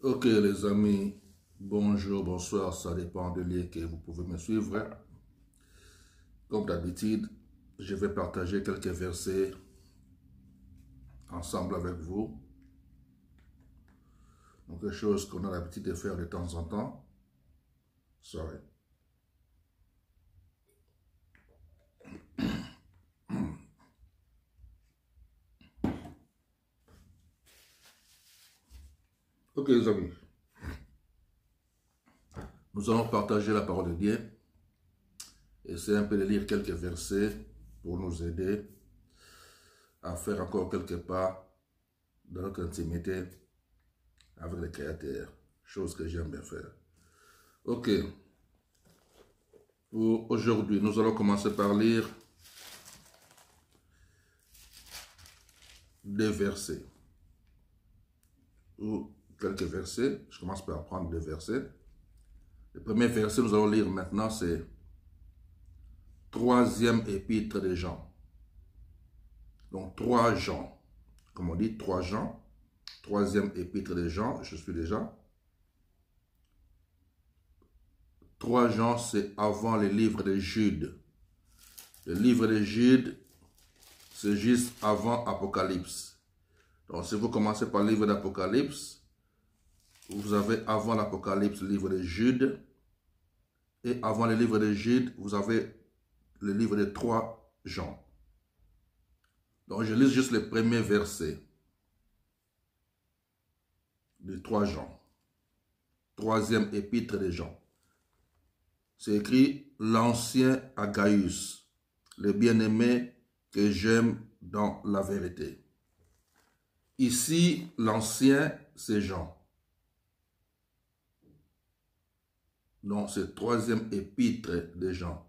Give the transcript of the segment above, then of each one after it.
Ok les amis, bonjour, bonsoir, ça dépend de lieu que vous pouvez me suivre. Comme d'habitude, je vais partager quelques versets ensemble avec vous. Donc quelque chose qu'on a l'habitude de faire de temps en temps. Sorry. Ok les amis, nous allons partager la parole de Dieu. Essayer un peu de lire quelques versets pour nous aider à faire encore quelques pas dans notre intimité avec le Créateur. Chose que j'aime bien faire. Ok. Pour aujourd'hui, nous allons commencer par lire des versets. Ou quelques versets. Je commence par prendre des versets. Le premier verset que nous allons lire maintenant, c'est 3e épître de Jean. Donc 3 Jean. Comme on dit, 3 Jean. 3e épître de Jean. Je suis déjà. 3 Jean, c'est avant le livre de Jude. Le livre de Jude, c'est juste avant Apocalypse. Donc si vous commencez par le livre d'Apocalypse, vous avez avant l'Apocalypse le livre de Jude. Et avant le livre de Jude, vous avez le livre de 3 Jean. Donc je lis juste le premier verset de 3 Jean. 3e épître de Jean. C'est écrit l'ancien Agaius, le bien-aimé que j'aime dans la vérité. Ici, l'ancien, c'est Jean. Donc, c'est 3e épître de Jean.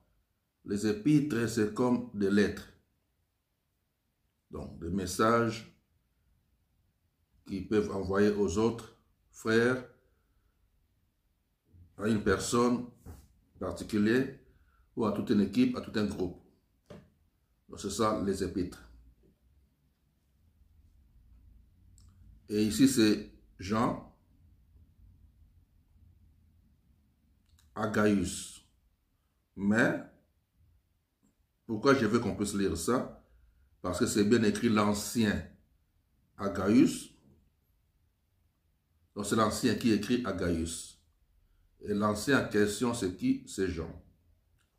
Les épîtres, c'est comme des lettres. Donc, des messages qu'ils peuvent envoyer aux autres frères, à une personne particulière, ou à toute une équipe, à tout un groupe. Donc, c'est ça, les épîtres. Et ici, c'est Jean, Agaius. Mais, pourquoi je veux qu'on puisse lire ça? Parce que c'est bien écrit l'ancien Agaius. Donc c'est l'ancien qui écrit Agaius. Et l'ancien en question, c'est qui? C'est Jean.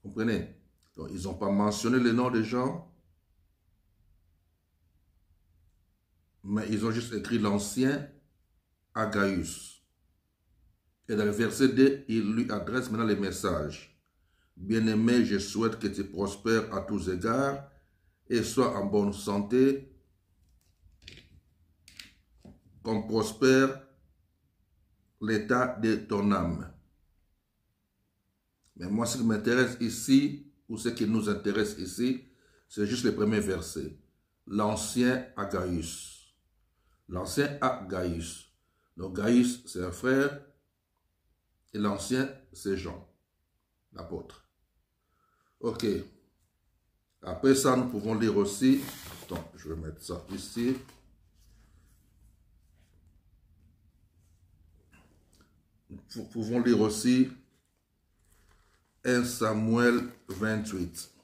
Vous comprenez? Donc ils n'ont pas mentionné le nom de Jean, mais ils ont juste écrit l'ancien Agaius. Et dans le verset 2, il lui adresse maintenant les messages. Bien-aimé, je souhaite que tu prospères à tous égards et sois en bonne santé, comme prospère l'état de ton âme. Mais moi, ce qui m'intéresse ici, ou ce qui nous intéresse ici, c'est juste le premier verset. L'ancien Agaius. L'ancien Agaius. Donc Gaius, c'est un frère, et l'ancien, c'est Jean, l'apôtre. Ok. Après ça, nous pouvons lire aussi. Attends, je vais mettre ça ici. Nous pouvons lire aussi 1 Samuel 28.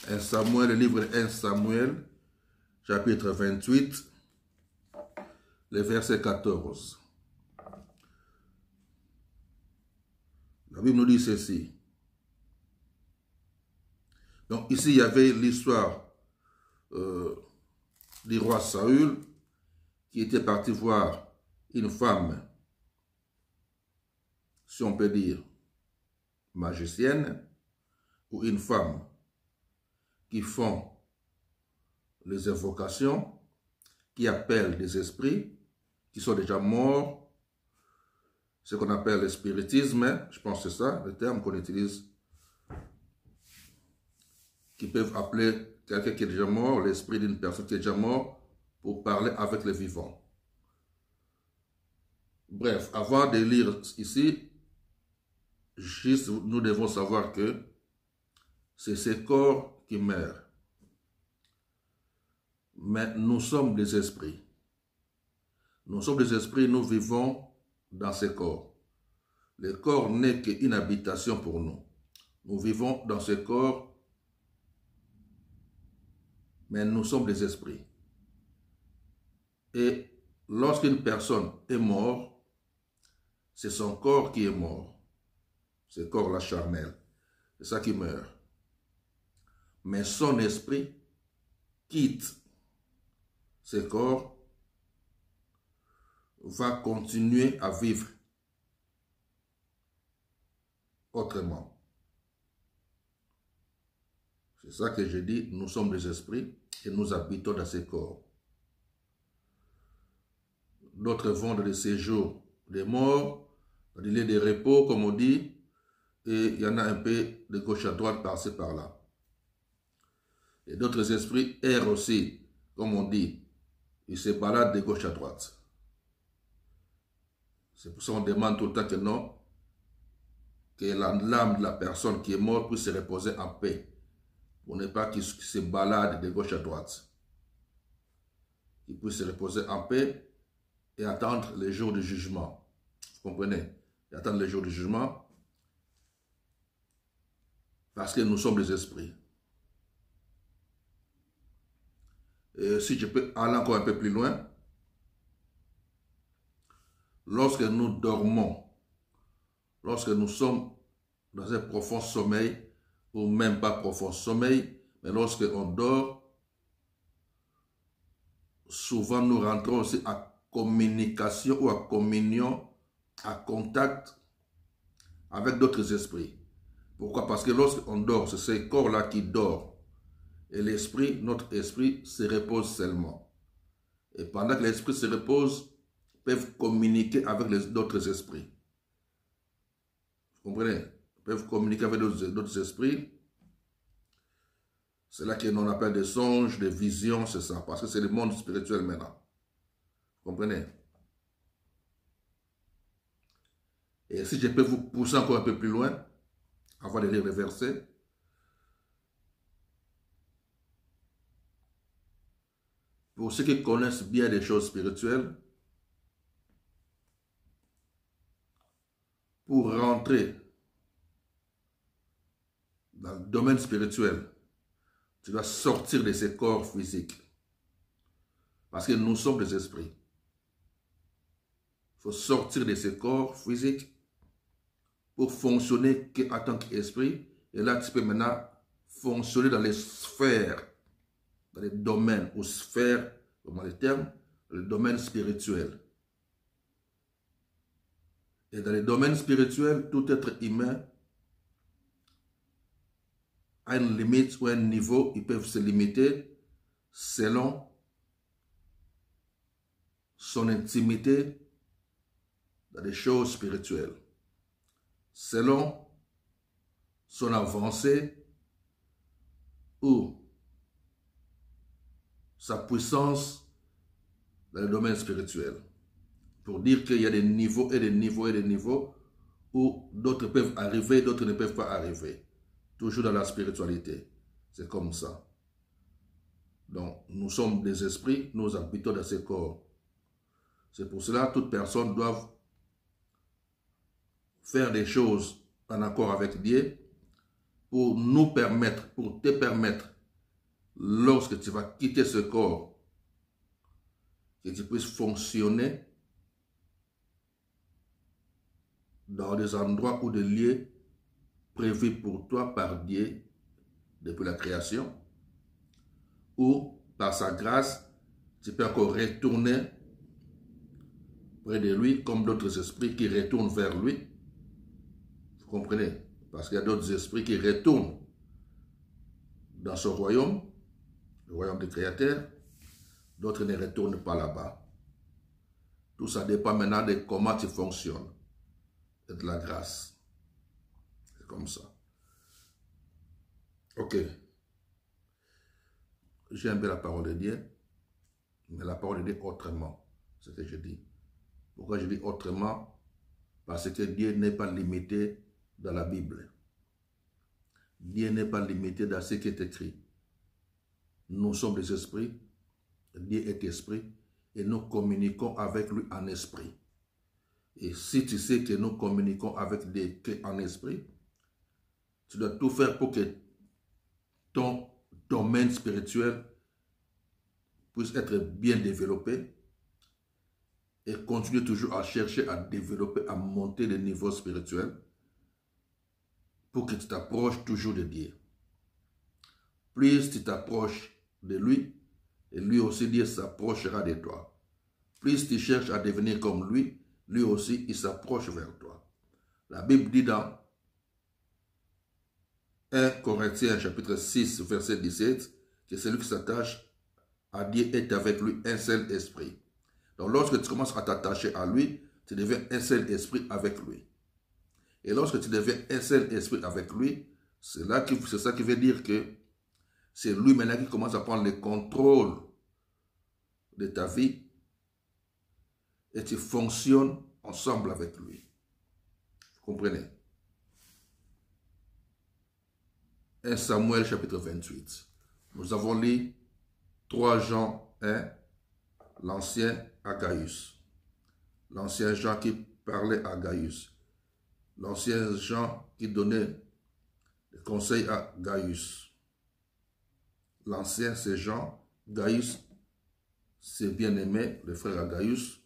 Le livre de 1 Samuel, chapitre 28, le verset 14. La Bible nous dit ceci. Donc ici, il y avait l'histoire du roi Saül qui était parti voir une femme, si on peut dire, magicienne, ou une femme qui font les invocations, qui appellent des esprits qui sont déjà morts, ce qu'on appelle le spiritisme, je pense que c'est ça le terme qu'on utilise, qui peuvent appeler quelqu'un qui est déjà mort, l'esprit d'une personne qui est déjà morte, pour parler avec les vivants. Bref, avant de lire ici, juste nous devons savoir que c'est ces corps qui meurent. Mais nous sommes des esprits. Nous sommes des esprits, nous vivons dans ces corps. Le corps n'est qu'une habitation pour nous. Nous vivons dans ce corps, mais nous sommes des esprits. Et lorsqu'une personne est morte, c'est son corps qui est mort. Ce corps-là charnel. C'est ça qui meurt. Mais son esprit quitte ce corps, va continuer à vivre autrement. C'est ça que je dis, nous sommes des esprits et nous habitons dans ces corps. D'autres vont dans les séjours des morts, dans les lieux de repos, comme on dit, et il y en a un peu de gauche à droite, par-ci, par-là. Et d'autres esprits errent aussi, comme on dit, ils se baladent de gauche à droite. C'est pour ça qu'on demande tout le temps que non, que l'âme de la personne qui est morte puisse se reposer en paix, pour ne pas qu'il se balade de gauche à droite. Il puisse se reposer en paix et attendre le jour du jugement. Vous comprenez? Et attendre le jour du jugement, parce que nous sommes des esprits. Et si je peux aller encore un peu plus loin, lorsque nous dormons, lorsque nous sommes dans un profond sommeil, ou même pas profond sommeil, mais lorsque on dort, souvent nous rentrons aussi à communication ou à communion, à contact avec d'autres esprits. Pourquoi? Parce que lorsqu'on dort, c'est ce corps-là qui dort. Et l'esprit, notre esprit, se repose seulement. Et pendant que l'esprit se repose, peuvent communiquer avec d'autres esprits. Vous comprenez? Ils peuvent communiquer avec d'autres esprits. C'est là qu'on appelle des songes, des visions, c'est ça. Parce que c'est le monde spirituel maintenant. Vous comprenez? Et si je peux vous pousser encore un peu plus loin, avant de lire les versets, pour ceux qui connaissent bien les choses spirituelles, pour rentrer dans le domaine spirituel, tu dois sortir de ces corps physiques. Parce que nous sommes des esprits. Il faut sortir de ces corps physiques pour fonctionner en tant qu'esprit. Et là, tu peux maintenant fonctionner dans les sphères, dans les domaines ou sphères, comment les termes, le domaine spirituel. Et dans les domaines spirituels, tout être humain a une limite ou un niveau, ils peuvent se limiter selon son intimité dans les choses spirituelles, selon son avancée ou sa puissance dans le domaine spirituel. Pour dire qu'il y a des niveaux et des niveaux et des niveaux où d'autres peuvent arriver, d'autres ne peuvent pas arriver. Toujours dans la spiritualité. C'est comme ça. Donc, nous sommes des esprits, nous habitons dans ces corps. C'est pour cela que toute personne doit faire des choses en accord avec Dieu pour nous permettre, pour te permettre, lorsque tu vas quitter ce corps, que tu puisses fonctionner dans des endroits ou des lieux prévus pour toi par Dieu depuis la création, ou par sa grâce, tu peux encore retourner près de lui comme d'autres esprits qui retournent vers lui. Vous comprenez? Parce qu'il y a d'autres esprits qui retournent dans son royaume, le royaume du Créateur. D'autres ne retournent pas là-bas. Tout ça dépend maintenant de comment tu fonctionnes et de la grâce. C'est comme ça. Ok. J'aime bien la parole de Dieu, mais la parole de Dieu autrement. C'est ce que je dis. Pourquoi je dis autrement? Parce que Dieu n'est pas limité dans la Bible. Dieu n'est pas limité dans ce qui est écrit. Nous sommes des esprits Dieu est esprit et nous communiquons avec lui en esprit. Et si tu sais que nous communiquons avec Dieu en esprit, tu dois tout faire pour que ton domaine spirituel puisse être bien développé et continuer toujours à chercher à développer, à monter le niveau spirituel pour que tu t'approches toujours de Dieu. Plus tu t'approches de lui, et lui aussi Dieu s'approchera de toi. Plus tu cherches à devenir comme lui, lui aussi il s'approche vers toi. La Bible dit dans 1 Corinthiens chapitre 6 verset 17 que celui qui s'attache à Dieu est avec lui un seul esprit. Donc lorsque tu commences à t'attacher à lui, tu deviens un seul esprit avec lui. Et lorsque tu deviens un seul esprit avec lui, c'est ça qui veut dire que c'est lui maintenant qui commence à prendre le contrôle de ta vie et tu fonctionnes ensemble avec lui. Vous comprenez? 1 Samuel chapitre 28. Nous avons lu 3 Jean 1, l'ancien à Gaius. L'ancien Jean qui parlait à Gaius. L'ancien Jean qui donnait des conseils à Gaius. L'ancien c'est Jean. Gaius c'est bien-aimé, le frère à Gaius.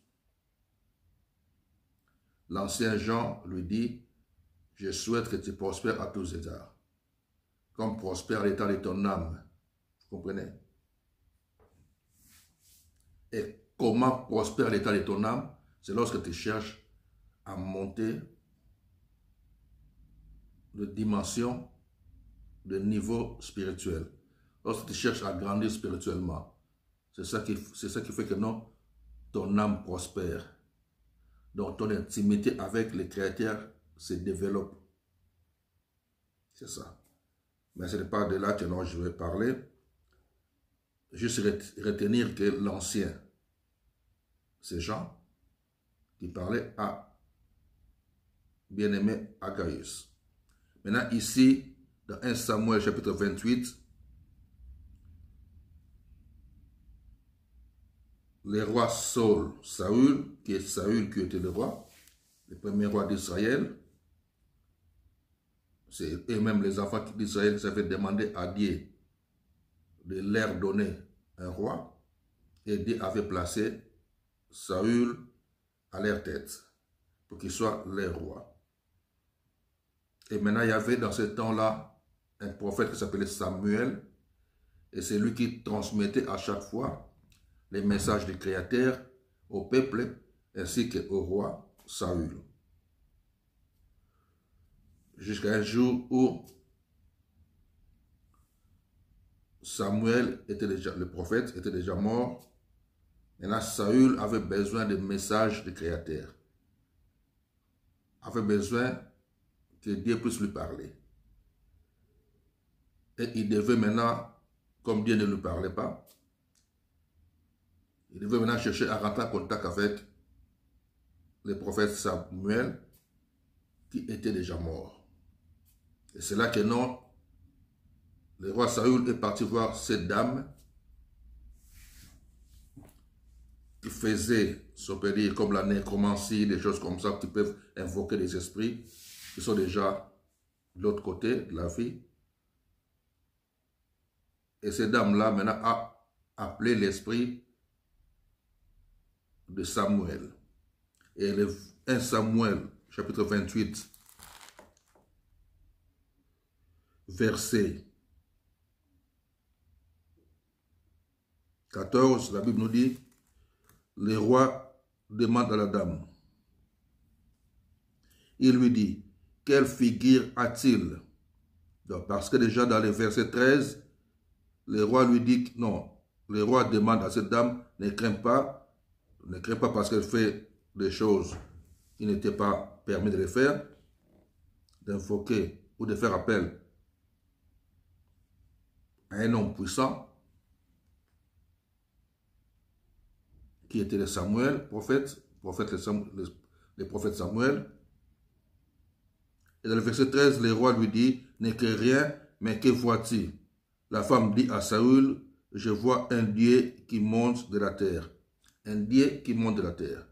L'ancien Jean lui dit, je souhaite que tu prospères à tous égards, comme prospère l'état de ton âme. Vous comprenez? Et comment prospère l'état de ton âme? C'est lorsque tu cherches à monter de dimension, de niveau spirituel. Lorsque tu cherches à grandir spirituellement, c'est ça qui fait que non, ton âme prospère. Donc ton intimité avec le Créateur se développe. C'est ça. Mais ce n'est pas de là que non, je vais parler. Juste retenir que l'ancien, c'est Jean qui parlait à bien-aimé à Gaius. Maintenant ici, dans 1 Samuel chapitre 28, le roi Saül, qui était le roi, le premier roi d'Israël, et même les enfants d'Israël qui avaient demandé à Dieu de leur donner un roi, et Dieu avait placé Saül à leur tête pour qu'il soit leur roi. Et maintenant, il y avait dans ce temps-là un prophète qui s'appelait Samuel, et c'est lui qui transmettait à chaque fois les messages du Créateur au peuple ainsi qu'au roi Saül. Jusqu'à un jour où Samuel le prophète était déjà mort. Maintenant, Saül avait besoin de messages du Créateur. Avait besoin que Dieu puisse lui parler. Et il devait maintenant, comme Dieu ne lui parlait pas, il devait maintenant chercher à rentrer en contact avec le prophète Samuel qui était déjà mort. Et c'est là que non, le roi Saül est parti voir cette dame qui faisait, si on peut dire, comme la nécromancie, des choses comme ça, qui peuvent invoquer des esprits qui sont déjà de l'autre côté de la vie. Et cette dame-là, maintenant, a appelé l'esprit de Samuel. Et le 1 Samuel, chapitre 28, verset 14, la Bible nous dit, le roi demande à la dame. Il lui dit, quelle figure a-t-il? Parce que déjà dans le verset 13, le roi lui dit, non, le roi demande à cette dame, ne crains pas parce qu'elle fait des choses qui n'étaient pas permis de les faire, d'invoquer ou de faire appel à un homme puissant, qui était le Samuel, le prophète Samuel. Et dans le verset 13, le roi lui dit, ne crains rien, mais que vois-tu? La femme dit à Saül, je vois un Dieu qui monte de la terre. Un Dieu qui monte de la terre.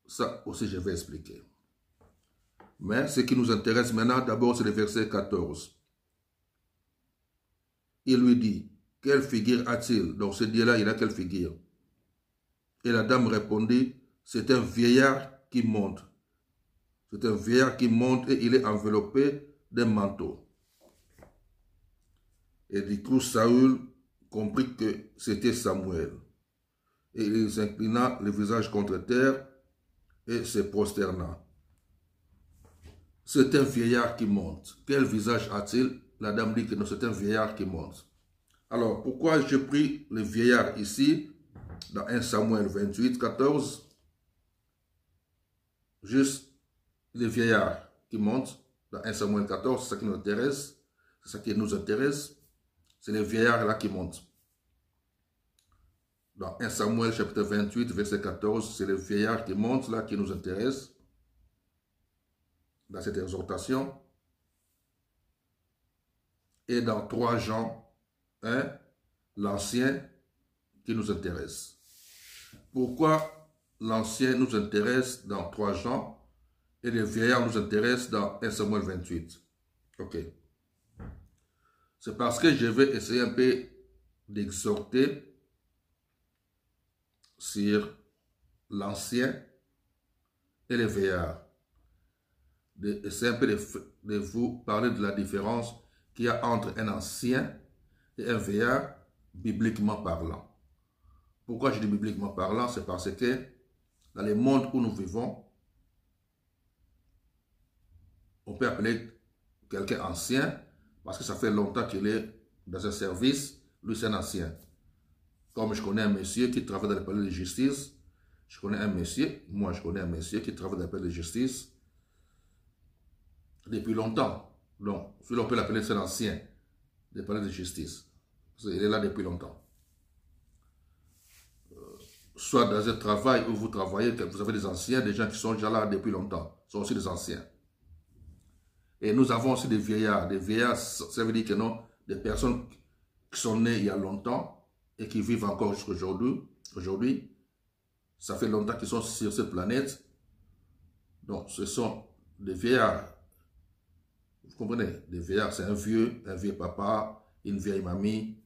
Ça aussi, je vais expliquer. Mais ce qui nous intéresse maintenant, d'abord, c'est le verset 14. Il lui dit, quelle figure a-t-il? Donc, ce Dieu-là, il a quelle figure? Et la dame répondit, c'est un vieillard qui monte. C'est un vieillard qui monte et il est enveloppé d'un manteau. Et du coup, Saül comprit que c'était Samuel. Et il s'inclina le visage contre terre et se prosterna. C'est un vieillard qui monte. Quel visage a-t-il? La dame dit que non, c'est un vieillard qui monte. Alors, pourquoi j'ai pris le vieillard ici, dans 1 Samuel 28, 14? Juste le vieillard qui monte, dans 1 Samuel 14, c'est ça qui nous intéresse. C'est ça qui nous intéresse. C'est le vieillard là qui monte. Dans 1 Samuel chapitre 28, verset 14, c'est le vieillard qui monte là qui nous intéresse. Dans cette exhortation. Et dans 3 Jean 1, l'ancien qui nous intéresse. Pourquoi l'ancien nous intéresse dans 3 Jean et le vieillard nous intéresse dans 1 Samuel 28? Ok. C'est parce que je vais essayer un peu d'exhorter sur l'ancien et le vieillard. Essayer un peu de vous parler de la différence qu'il y a entre un ancien et un vieillard, bibliquement parlant. Pourquoi je dis bibliquement parlant? C'est parce que dans le monde où nous vivons, on peut appeler quelqu'un ancien parce que ça fait longtemps qu'il est dans un service. Lui, c'est un ancien. Comme je connais un monsieur qui travaille dans le palais de justice, je connais un monsieur qui travaille dans le palais de justice depuis longtemps. Donc, celui-là, on peut l'appeler c'est l'ancien du palais de justice. Il est là depuis longtemps. Soit dans un travail où vous travaillez, vous avez des anciens, des gens qui sont déjà là depuis longtemps, sont aussi des anciens. Et nous avons aussi des vieillards. Des vieillards, ça veut dire que non, des personnes qui sont nées il y a longtemps et qui vivent encore jusqu'à aujourd'hui. Ça fait longtemps qu'ils sont sur cette planète. Donc, ce sont des vieillards. Vous comprenez? Des vieillards, c'est un vieux papa, une vieille mamie.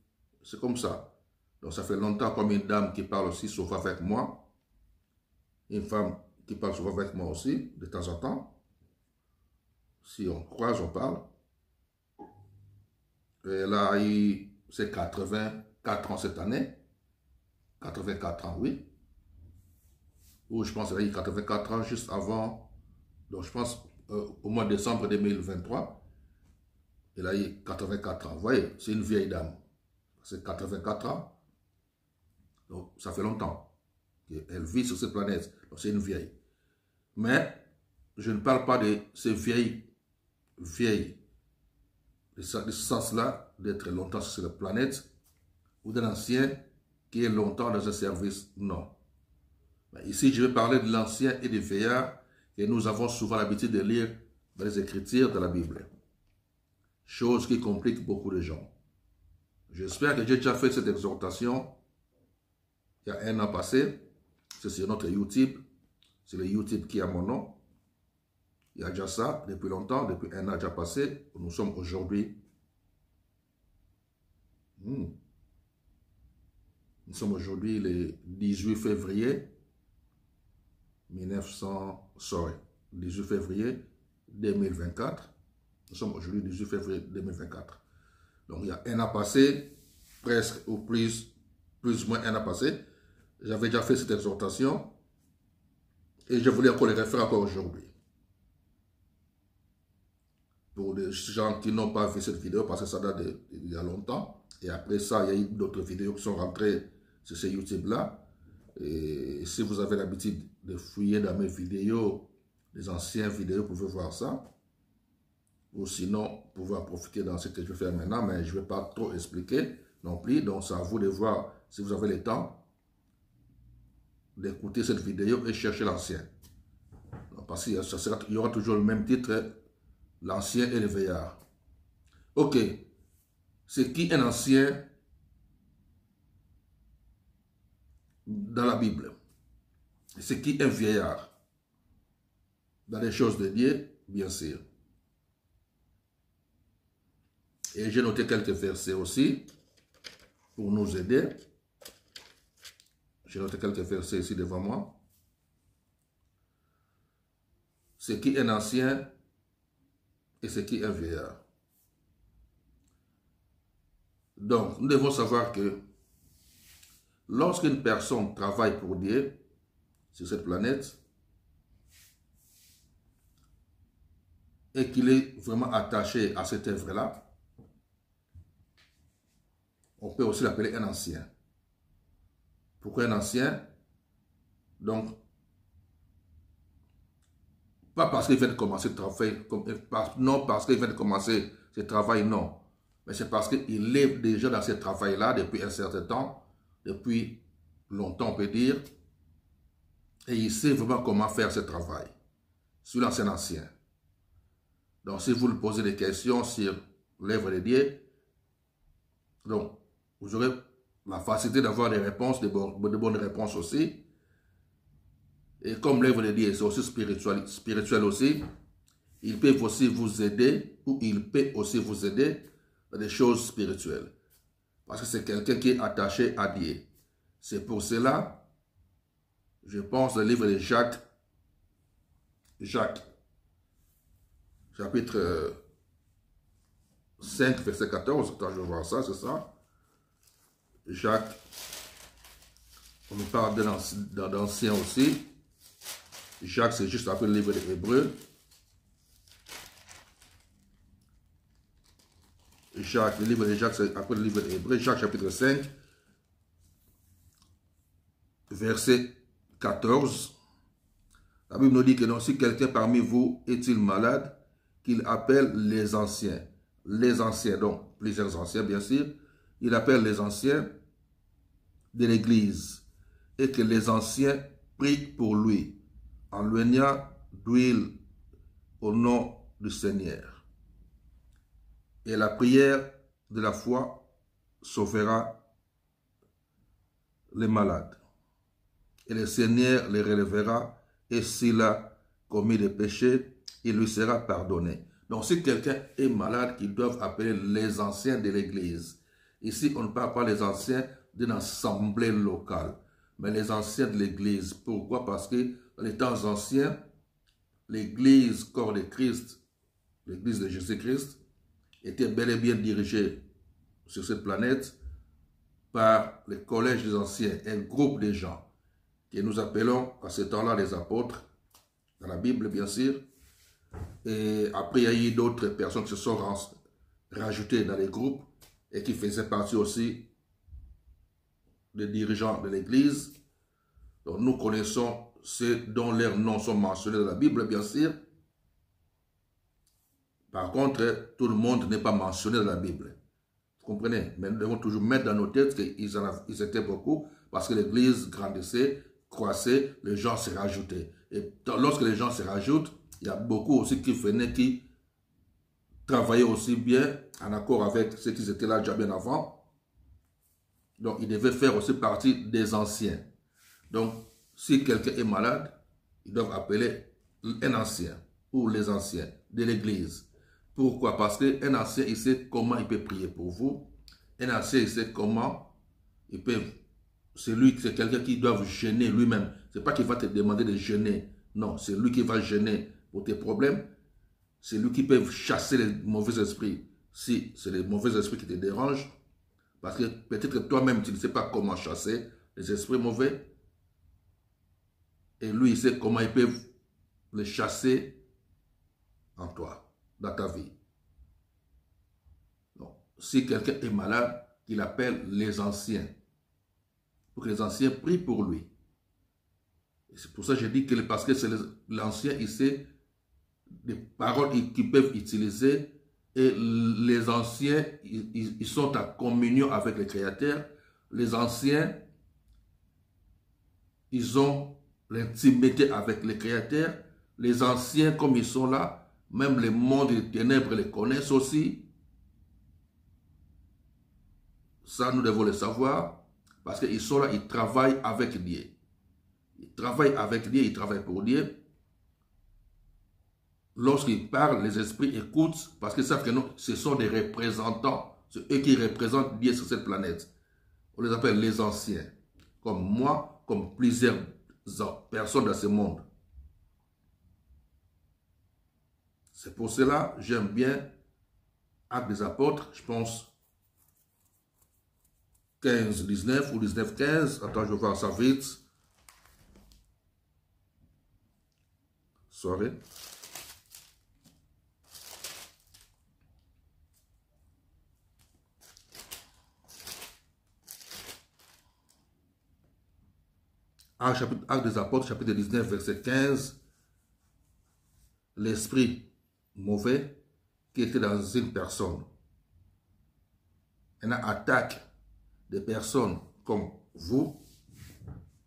C'est comme ça. Donc, ça fait longtemps, comme une dame qui parle aussi souvent avec moi. Une femme qui parle souvent avec moi aussi, de temps en temps. Si on croise, on parle. Elle a eu ses 84 ans cette année. 84 ans, oui. Ou je pense qu'elle a eu 84 ans juste avant. Donc, je pense au mois de décembre 2023. Elle a eu 84 ans. Vous voyez, c'est une vieille dame. C'est 84 ans. Donc, ça fait longtemps qu'elle vit sur cette planète. Donc, c'est une vieille. Mais, je ne parle pas de ces vieilles, de ce sens-là, d'être longtemps sur cette planète, ou d'un ancien qui est longtemps dans un service. Non. Mais ici, je vais parler de l'ancien et des vieillards que nous avons souvent l'habitude de lire dans les Écritures de la Bible. Chose qui complique beaucoup de gens. J'espère que j'ai déjà fait cette exhortation il y a un an passé. C'est sur notre YouTube. C'est le YouTube qui a mon nom. Il y a déjà ça depuis longtemps, depuis un an déjà passé. Nous sommes aujourd'hui. Nous sommes aujourd'hui le 18 février 18 février 2024. Nous sommes aujourd'hui le 18 février 2024. Donc il y a un an passé, presque ou plus ou moins un an passé, j'avais déjà fait cette exhortation et je voulais encore les refaire encore aujourd'hui. Pour les gens qui n'ont pas vu cette vidéo, parce que ça date il y a longtemps, et après ça, il y a eu d'autres vidéos qui sont rentrées sur ce YouTube-là. Et si vous avez l'habitude de fouiller dans mes vidéos, les anciennes vidéos, vous pouvez voir ça. Ou sinon, vous pouvez en profiter dans ce que je vais faire maintenant, mais je ne vais pas trop expliquer non plus. Donc, c'est à vous de voir si vous avez le temps d'écouter cette vidéo et chercher l'ancien. Parce qu'il y aura toujours le même titre, l'ancien et le vieillard. Ok. C'est qui un ancien dans la Bible. C'est qui un vieillard? Dans les choses de Dieu, bien sûr. Et j'ai noté quelques versets aussi pour nous aider. J'ai noté quelques versets ici devant moi. C'est qui un ancien et c'est qui un vieillard. Donc, nous devons savoir que lorsqu'une personne travaille pour Dieu sur cette planète et qu'il est vraiment attaché à cette œuvre-là, on peut aussi l'appeler un ancien. Pourquoi un ancien? Donc, pas parce qu'il vient de commencer le travail, non parce qu'il vient de commencer ce travail, non. Mais c'est parce qu'il est déjà dans ce travail-là depuis un certain temps, depuis longtemps on peut dire, et il sait vraiment comment faire ce travail. Sur l'ancien ancien. Donc si vous lui posez des questions sur l'œuvre de Dieu, donc vous aurez la facilité d'avoir des réponses, de bonnes réponses aussi. Et comme l'œuvre de Dieu est aussi spirituelle aussi, ils peuvent aussi vous aider, ou il peut aussi vous aider dans des choses spirituelles. Parce que c'est quelqu'un qui est attaché à Dieu. C'est pour cela, je pense, le livre de Jacques, chapitre 5, verset 14, quand je vois ça, c'est ça. Jacques, on nous parle d'ancien aussi. Jacques, c'est juste après le livre des Hébreux. Jacques, le livre de Jacques, c'est après le livre des Hébreux. Jacques, chapitre 5, verset 14. La Bible nous dit que non, si quelqu'un parmi vous est-il malade, qu'il appelle les anciens. Les anciens, donc plusieurs anciens, bien sûr. Il appelle les anciens de l'Église et que les anciens prient pour lui en loignant d'huile au nom du Seigneur. Et la prière de la foi sauvera les malades. Et le Seigneur les relèvera, et s'il a commis des péchés, il lui sera pardonné. Donc si quelqu'un est malade, ils doivent appeler les anciens de l'Église. Ici, on ne parle pas des anciens d'une assemblée locale, mais les anciens de l'Église. Pourquoi? Parce que dans les temps anciens, l'Église, corps de Christ, l'Église de Jésus-Christ, était bel et bien dirigée sur cette planète par le collège des anciens, un groupe de gens que nous appelons à ce temps-là les apôtres, dans la Bible bien sûr. Et après, il y a eu d'autres personnes qui se sont rajoutées dans les groupes et qui faisaient partie aussi des dirigeants de l'Église. Donc nous connaissons ceux dont leurs noms sont mentionnés dans la Bible, bien sûr. Par contre, tout le monde n'est pas mentionné dans la Bible. Vous comprenez? Mais nous devons toujours mettre dans nos têtes qu'ils étaient beaucoup parce que l'Église grandissait, croissait, les gens se rajoutaient. Et lorsque les gens se rajoutent, il y a beaucoup aussi qui venaient, qui travaillaient aussi bien en accord avec ceux qui étaient là déjà bien avant. Donc, ils devaient faire aussi partie des anciens. Donc, si quelqu'un est malade, ils doivent appeler un ancien ou les anciens de l'Église. Pourquoi? Parce qu'un ancien, il sait comment il peut prier pour vous. Un ancien, il sait comment il peut... C'est quelqu'un qui doit jeûner lui-même. Ce n'est pas qu'il va te demander de jeûner. Non, c'est lui qui va jeûner pour tes problèmes. C'est lui qui peut chasser les mauvais esprits. Si c'est les mauvais esprits qui te dérangent, parce que peut-être que toi-même, tu ne sais pas comment chasser les esprits mauvais. Et lui, il sait comment il peut les chasser en toi, dans ta vie. Donc, si quelqu'un est malade, il appelle les anciens. Pour que les anciens prient pour lui. C'est pour ça que je dis que parce que c'est l'ancien, il sait des paroles qu'ils peuvent utiliser et les anciens, ils sont en communion avec le Créateur. Les anciens, ils ont l'intimité avec le Créateur. Les anciens, comme ils sont là, même les mondes des ténèbres les connaissent aussi. Ça, nous devons le savoir. Parce qu'ils sont là, ils travaillent avec Dieu. Ils travaillent avec Dieu, ils travaillent pour Dieu. Lorsqu'ils parlent, les esprits écoutent parce qu'ils savent que non, ce sont des représentants. C'est eux qui représentent Dieu sur cette planète. On les appelle les anciens. Comme moi, comme plusieurs personnes dans ce monde. C'est pour cela, j'aime bien Actes des Apôtres, je pense 15-19 ou 19-15. Attends, je vais voir ça vite. Sorry. Actes des Apôtres, chapitre 19, verset 15. L'esprit mauvais qui était dans une personne. Elle attaque des personnes comme vous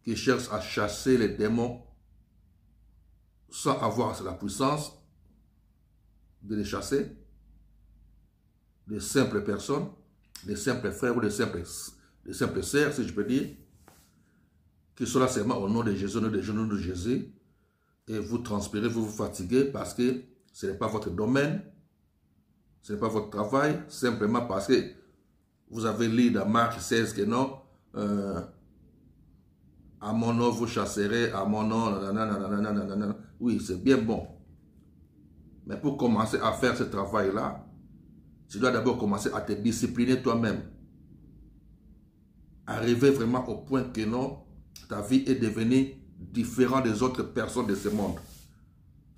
qui cherchent à chasser les démons sans avoir la puissance de les chasser. Des simples personnes, des simples frères ou des simples sœurs, si je peux dire, qui sont là seulement au nom de Jésus, au nom de Jésus, et vous transpirez, vous vous fatiguez parce que ce n'est pas votre domaine, ce n'est pas votre travail, simplement parce que vous avez lu dans Marc 16 que non, à mon nom vous chasserez, à mon nom, nanana. Oui, c'est bien bon. Mais pour commencer à faire ce travail-là, tu dois d'abord commencer à te discipliner toi-même. Arriver vraiment au point que non, ta vie est devenue différente des autres personnes de ce monde.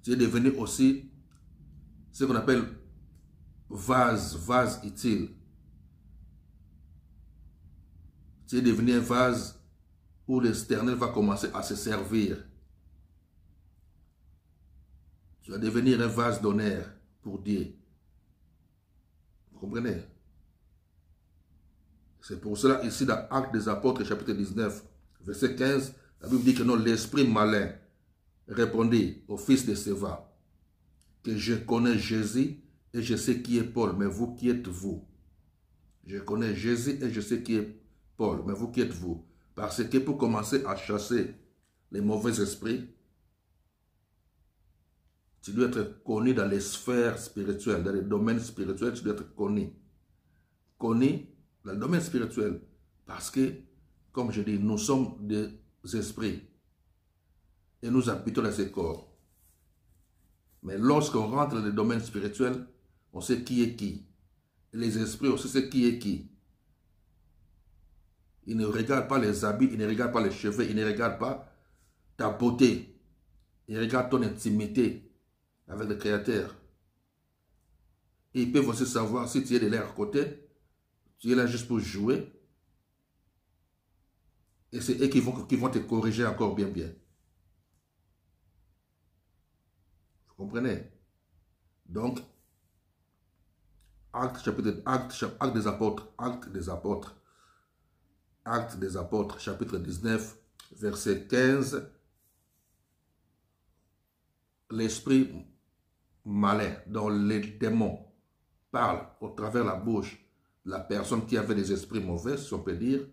Tu es devenu aussi ce qu'on appelle vase utile. Tu es devenu un vase où l'Éternel va commencer à se servir. Tu vas devenir un vase d'honneur pour Dieu. Vous comprenez? C'est pour cela, ici, dans Actes des Apôtres, chapitre 19, verset 15, la Bible dit que non, l'esprit malin répondit au fils de Séva que je connais Jésus et je sais qui est Paul, mais vous qui êtes vous? Je connais Jésus et je sais qui est Paul, mais vous qui êtes vous? Parce que pour commencer à chasser les mauvais esprits, tu dois être connu dans les sphères spirituelles, dans les domaines spirituels, tu dois être connu. Connu dans le domaine spirituel. Parce que, comme je dis, nous sommes des esprits. Et nous habitons dans ces corps. Mais lorsqu'on rentre dans le domaine spirituel, on sait qui est qui. Et les esprits aussi savent qui est qui. Ils ne regardent pas les habits, ils ne regardent pas les cheveux, ils ne regardent pas ta beauté. Ils regardent ton intimité avec le Créateur. Et ils peuvent aussi savoir si tu es de leur côté, tu es là juste pour jouer. Et c'est eux qui vont te corriger encore bien. Vous comprenez? Donc, Actes des Apôtres, chapitre 19, verset 15. L'esprit malin, dont les démons parlent au travers la bouche de la personne qui avait des esprits mauvais, si on peut dire,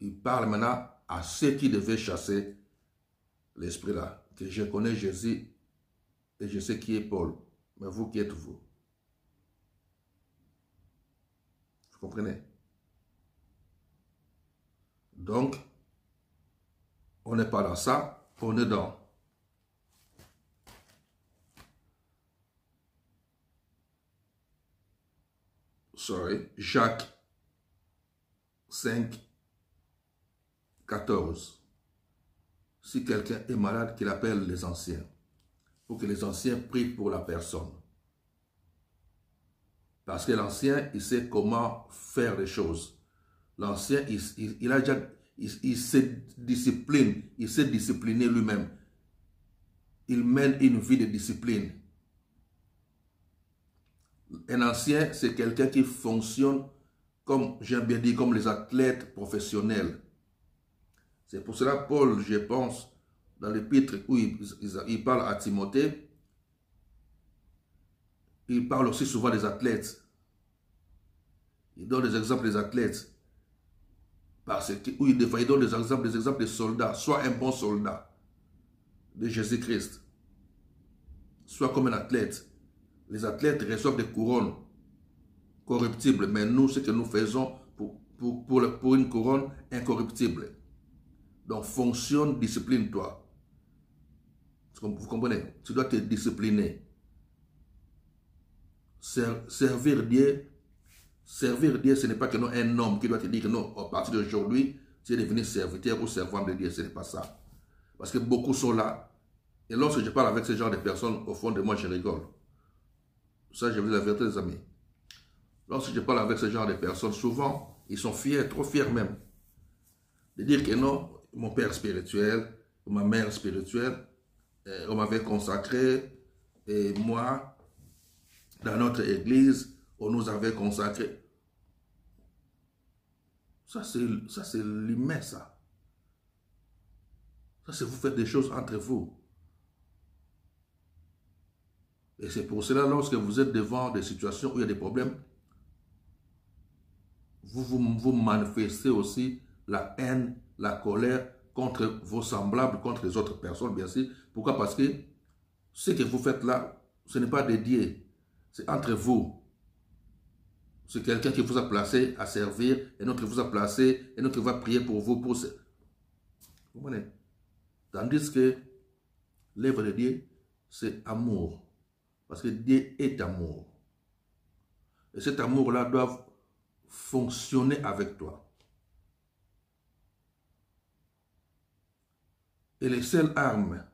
il parle maintenant à ceux qui devaient chasser l'esprit-là. Que je connais Jésus et je sais qui est Paul. Mais vous qui êtes vous? Vous comprenez? Donc, on n'est pas dans ça, on est dans Jacques 5, 14. Si quelqu'un est malade, qu'il appelle les anciens. Pour que les anciens prient pour la personne. Parce que l'ancien, il sait comment faire les choses. L'ancien, il se discipline, il sait discipliner lui-même. Il mène une vie de discipline. Un ancien, c'est quelqu'un qui fonctionne comme, j'aime bien dire, comme les athlètes professionnels. C'est pour cela, Paul, je pense, dans l'épître où il parle à Timothée, il parle aussi souvent des athlètes. Il donne des exemples des athlètes. Parce que, où il donne des exemples de soldats. Sois un bon soldat de Jésus-Christ. Sois comme un athlète. Les athlètes reçoivent des couronnes corruptibles, mais nous, ce que nous faisons pour une couronne incorruptible. Donc, fonctionne, discipline-toi. Vous comprenez? Tu dois te discipliner. Servir Dieu, ce n'est pas que non un homme qui doit te dire que non, à partir d'aujourd'hui, tu es devenu serviteur ou servant de Dieu. Ce n'est pas ça. Parce que beaucoup sont là. Et lorsque je parle avec ce genre de personnes, au fond de moi, je rigole. Ça, je vous avertis, les amis. Lorsque je parle avec ce genre de personnes, souvent, ils sont fiers, trop fiers même, de dire que non, mon père spirituel, ma mère spirituelle, on m'avait consacré, et moi, dans notre église, on nous avait consacré. Ça, c'est l'humain, ça. Ça, c'est vous faites des choses entre vous. Et c'est pour cela, lorsque vous êtes devant des situations où il y a des problèmes, vous manifestez aussi la haine, la colère contre vos semblables, contre les autres personnes, bien sûr. Pourquoi? Parce que ce que vous faites là, ce n'est pas dédié. C'est entre vous. C'est quelqu'un qui vous a placé à servir, et notre vous a placé, et notre va prier pour vous. Vous comprenez? Tandis que l'œuvre de Dieu, c'est amour. Parce que Dieu est amour. Et cet amour-là doit fonctionner avec toi. Et les seules armes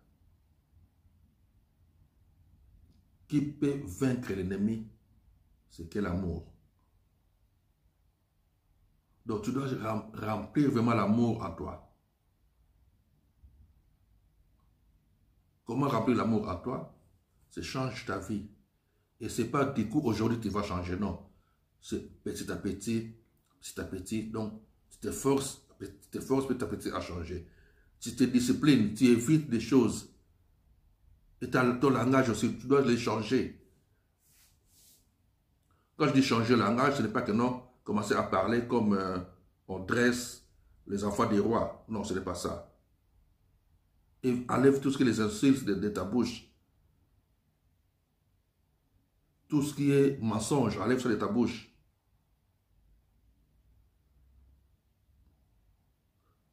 qui peuvent vaincre l'ennemi, c'est quel amour. Donc tu dois remplir vraiment l'amour en toi. Comment remplir l'amour en toi? C'est change ta vie. Et ce n'est pas du coup aujourd'hui tu vas changer, non. C'est petit à petit, petit à petit. Donc tu te forces petit à petit à changer. Tu te disciplines, tu évites des choses. Et ton langage aussi, tu dois les changer. Quand je dis changer le langage, ce n'est pas que non, commencer à parler comme on dresse les enfants des rois. Non, ce n'est pas ça. Et enlève tout ce qui est les insultes de ta bouche. Tout ce qui est mensonge, enlève ça de ta bouche.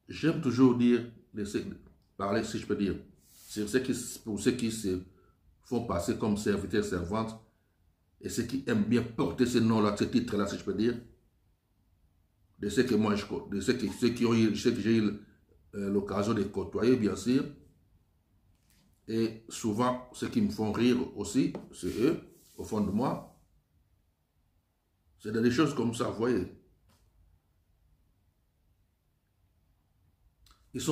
J'aime toujours dire, parler, si je peux dire, pour ceux qui se font passer comme serviteurs, servantes, et ceux qui aiment bien porter ce nom-là, ce titre-là, si je peux dire, de ceux que moi, de ceux que j'ai eu l'occasion de côtoyer, bien sûr, et souvent, ceux qui me font rire aussi, c'est eux, au fond de moi. C'est des choses comme ça, vous voyez. Ils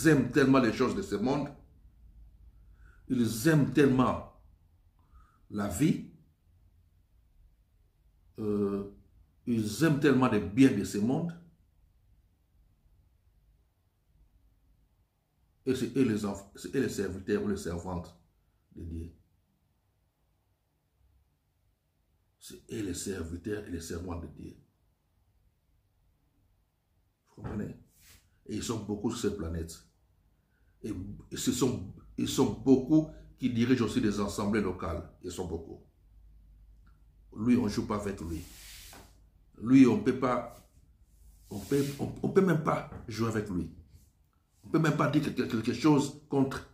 aiment tellement les choses de ce monde, ils aiment tellement la vie, ils aiment tellement les biens de ce monde, et c'est eux les serviteurs ou les servantes de Dieu. C'est eux les serviteurs et les servantes de Dieu. Vous comprenez? Et ils sont beaucoup sur cette planète. Et ils sont beaucoup qui dirigent aussi des assemblées locales. Ils sont beaucoup. Lui, on ne joue pas avec lui. Lui, on peut même pas jouer avec lui. On ne peut même pas dire quelque chose contre.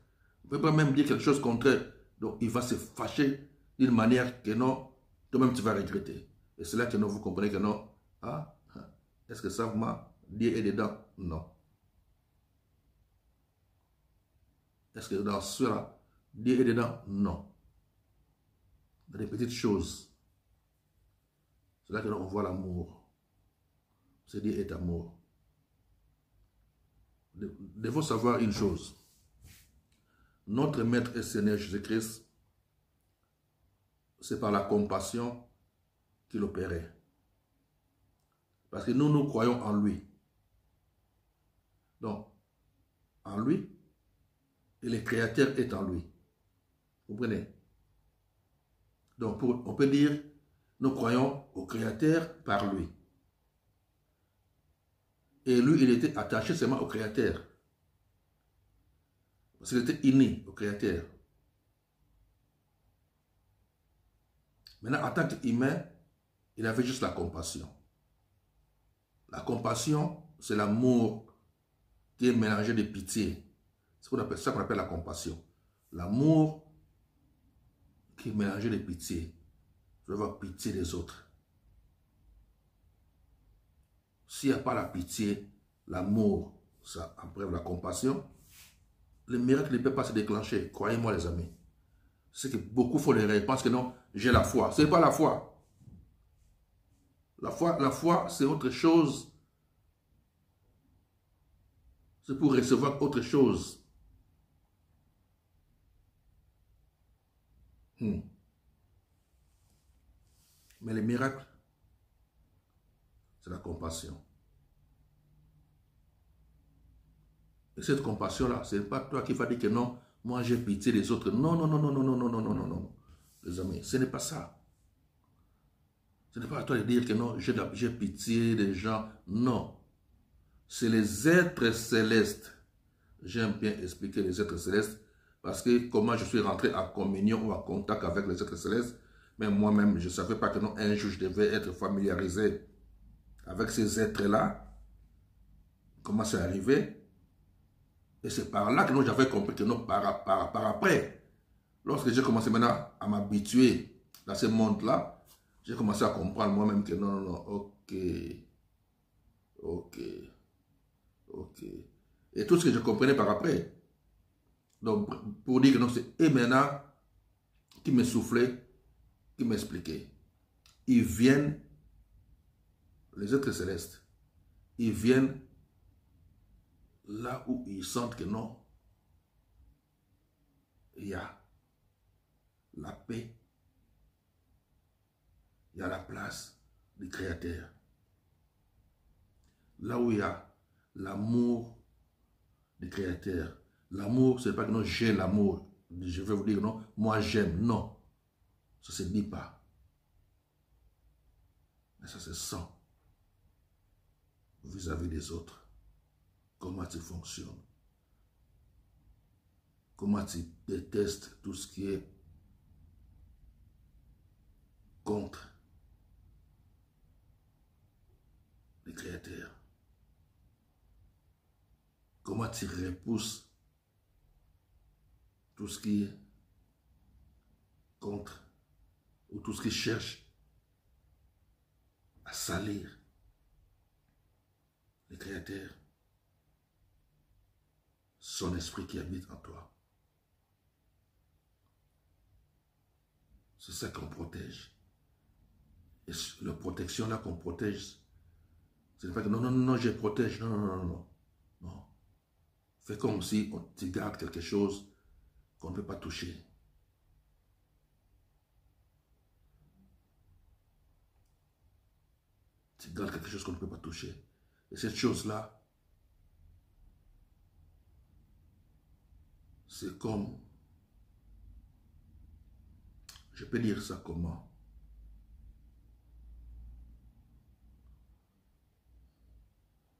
On ne peut pas même dire quelque chose contre. Donc, il va se fâcher d'une manière que non, toi-même tu vas regretter. Et c'est là que non, vous comprenez que non. Ah, est-ce que ça, moi, Dieu est dedans? Non. Est-ce que dans cela, Dieu est dedans? Non. Dans des petites choses. C'est là que l'on voit l'amour. C'est Dieu est amour. Nous devons savoir une chose. Notre Maître et Seigneur Jésus-Christ, c'est par la compassion qu'il opérait. Parce que nous croyons en lui. Donc, en lui, et le Créateur est en lui. Vous comprenez? Donc, on peut dire, nous croyons au Créateur par lui. Et lui, il était attaché seulement au Créateur. Parce qu'il était inné au Créateur. Maintenant, en tant qu'humain, il avait juste la compassion. La compassion, c'est l'amour qui est mélangé de pitié. C'est ça qu'on appelle la compassion. L'amour qui est mélangé de pitié. Je veux avoir pitié des autres. S'il n'y a pas la pitié, l'amour, ça après la compassion, le miracle ne peut pas se déclencher. Croyez-moi les amis. C'est que beaucoup font l'erreur. Ils pensent que non, j'ai la foi. Ce n'est pas la foi. La foi, c'est autre chose. C'est pour recevoir autre chose. Mais le miracle, c'est la compassion. Et cette compassion-là, ce n'est pas toi qui vas dire que non, moi j'ai pitié des autres. Non, non, non, non, non, non, non, non, non, non, non. Les amis, ce n'est pas ça. Ce n'est pas à toi de dire que non, j'ai pitié des gens. Non. C'est les êtres célestes. J'aime bien expliquer les êtres célestes parce que comment je suis rentré en communion ou en contact avec les êtres célestes, mais moi-même, je ne savais pas que non, un jour je devais être familiarisé avec ces êtres-là. Comment c'est arrivé? Et c'est par là que j'avais compris que non, par après, lorsque j'ai commencé maintenant à m'habituer dans ce monde-là, j'ai commencé à comprendre moi-même que non, non, non, ok, ok, ok. Et tout ce que je comprenais par après, donc pour dire que non, c'est eux maintenant qui me soufflaient, qui m'expliquaient. Ils viennent, les êtres célestes, ils viennent là où ils sentent que non, il y a la paix, il y a la place du Créateur. Là où il y a l'amour du Créateur. L'amour, ce n'est pas que non, j'ai l'amour. Je vais vous dire non, moi j'aime. Non, ça ne se dit pas. Mais ça se sent vis-à-vis des autres. Comment tu fonctionnes. Comment tu détestes tout ce qui est contre le Créateur. Comment tu repousses tout ce qui est contre ou tout ce qui cherche à salir le Créateur, son esprit qui habite en toi. C'est ça qu'on protège. Et la protection là qu'on protège, ce n'est pas que non, non, non, je protège. Non, non, non, non. Non. Fais comme si tu gardes quelque chose qu'on ne peut pas toucher. Tu gardes quelque chose qu'on ne peut pas toucher. Et cette chose-là, c'est comme, je peux dire ça comment?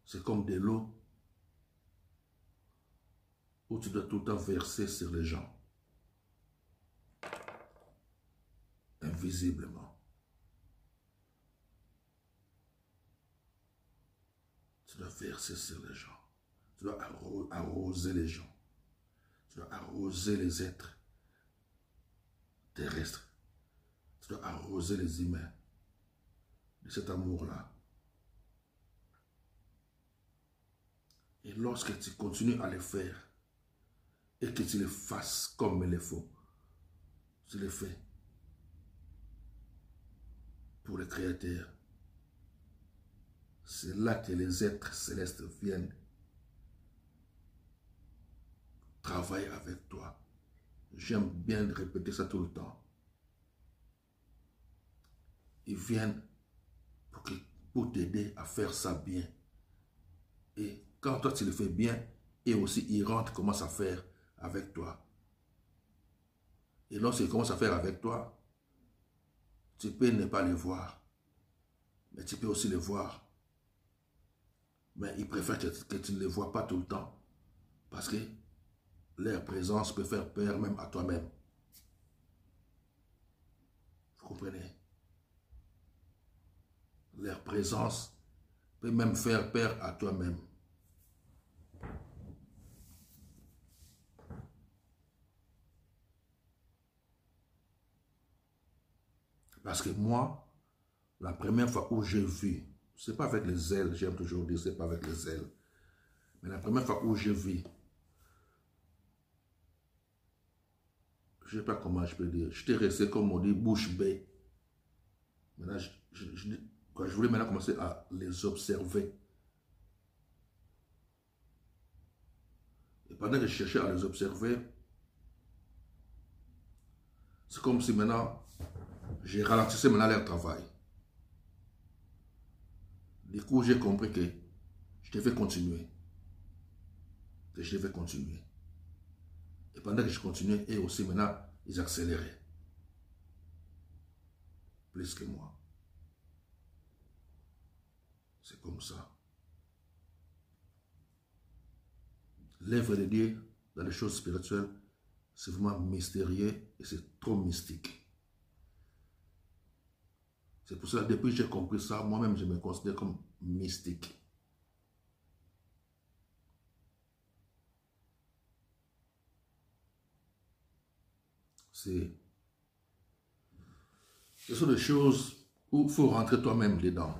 C'est comme de l'eau où tu dois tout le temps verser sur les gens. Invisiblement. Tu dois verser sur les gens. Tu dois arroser les gens. Tu dois arroser les êtres terrestres. Tu dois arroser les humains de cet amour-là. Et lorsque tu continues à le faire et que tu le fasses comme il le faut, tu le fais pour le Créateur. C'est là que les êtres célestes viennent travailler avec toi. J'aime bien répéter ça tout le temps. Ils viennent pour t'aider à faire ça bien. Et quand toi tu le fais bien, et aussi ils rentrent, commencent à faire avec toi. Et lorsqu'ils commencent à faire avec toi, tu peux ne pas les voir, mais tu peux aussi les voir Mais ils préfèrent que tu ne les vois pas tout le temps. Parce que leur présence peut faire peur même à toi-même. Vous comprenez? Leur présence peut même faire peur à toi-même. Parce que moi, la première fois où j'ai vu, c'est pas avec les ailes, j'aime toujours dire, c'est pas avec les ailes. Mais la première fois où j'ai vu, je ne sais pas comment je peux dire, j'étais resté, comme on dit, bouche bée. Maintenant, quand je voulais maintenant commencer à les observer. Et pendant que je cherchais à les observer, c'est comme si maintenant, j'ai ralentissé maintenant leur travail. Du coup, j'ai compris que je devais continuer. Que je devais continuer. Et pendant que je continuais, et aussi maintenant, ils accéléraient. Plus que moi. C'est comme ça. L'œuvre de Dieu dans les choses spirituelles, c'est vraiment mystérieux et c'est trop mystique. C'est pour cela que depuis que j'ai compris ça, moi-même je me considère comme mystique. Ce sont des choses où il faut rentrer toi-même dedans.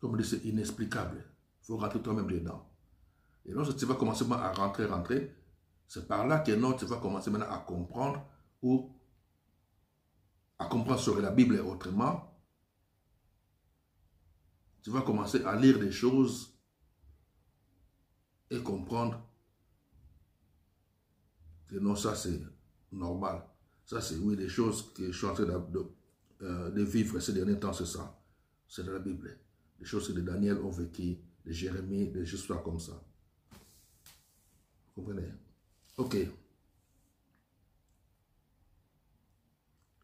Comme je dis, c'est inexplicable. Il faut rentrer toi-même dedans. Et lorsque tu vas commencer à rentrer, c'est par là que non, tu vas commencer maintenant à comprendre ou à comprendre sur la Bible autrement. Tu vas commencer à lire des choses et comprendre que non, ça c'est normal. Ça c'est oui, des choses que je suis en train de vivre ces derniers temps, c'est ça. C'est dans la Bible. Des choses que les Daniel ont vécues, de Jérémie, des histoires comme ça. Vous comprenez? Ok.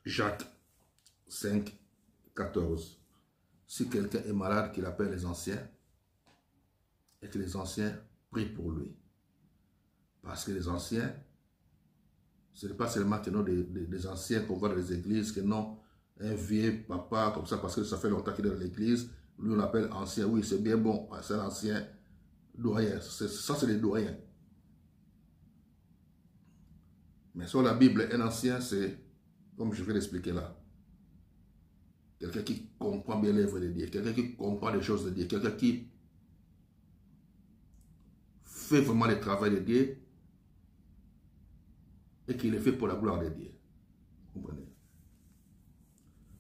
Jacques 5, 14. Si quelqu'un est malade, qu'il appelle les anciens et que les anciens prient pour lui. Parce que les anciens, ce n'est pas seulement que non des anciens qu'on voit dans les églises, que non, un vieux papa comme ça, parce que ça fait longtemps qu'il est dans l'église, lui on l'appelle ancien. Oui, c'est bien bon, c'est un ancien doyen. Ça, c'est les doyens. Mais sur la Bible, un ancien, c'est, comme je vais l'expliquer là, quelqu'un qui comprend bien l'œuvre de Dieu, quelqu'un qui comprend les choses de Dieu, quelqu'un qui fait vraiment le travail de Dieu et qui le fait pour la gloire de Dieu. Vous comprenez?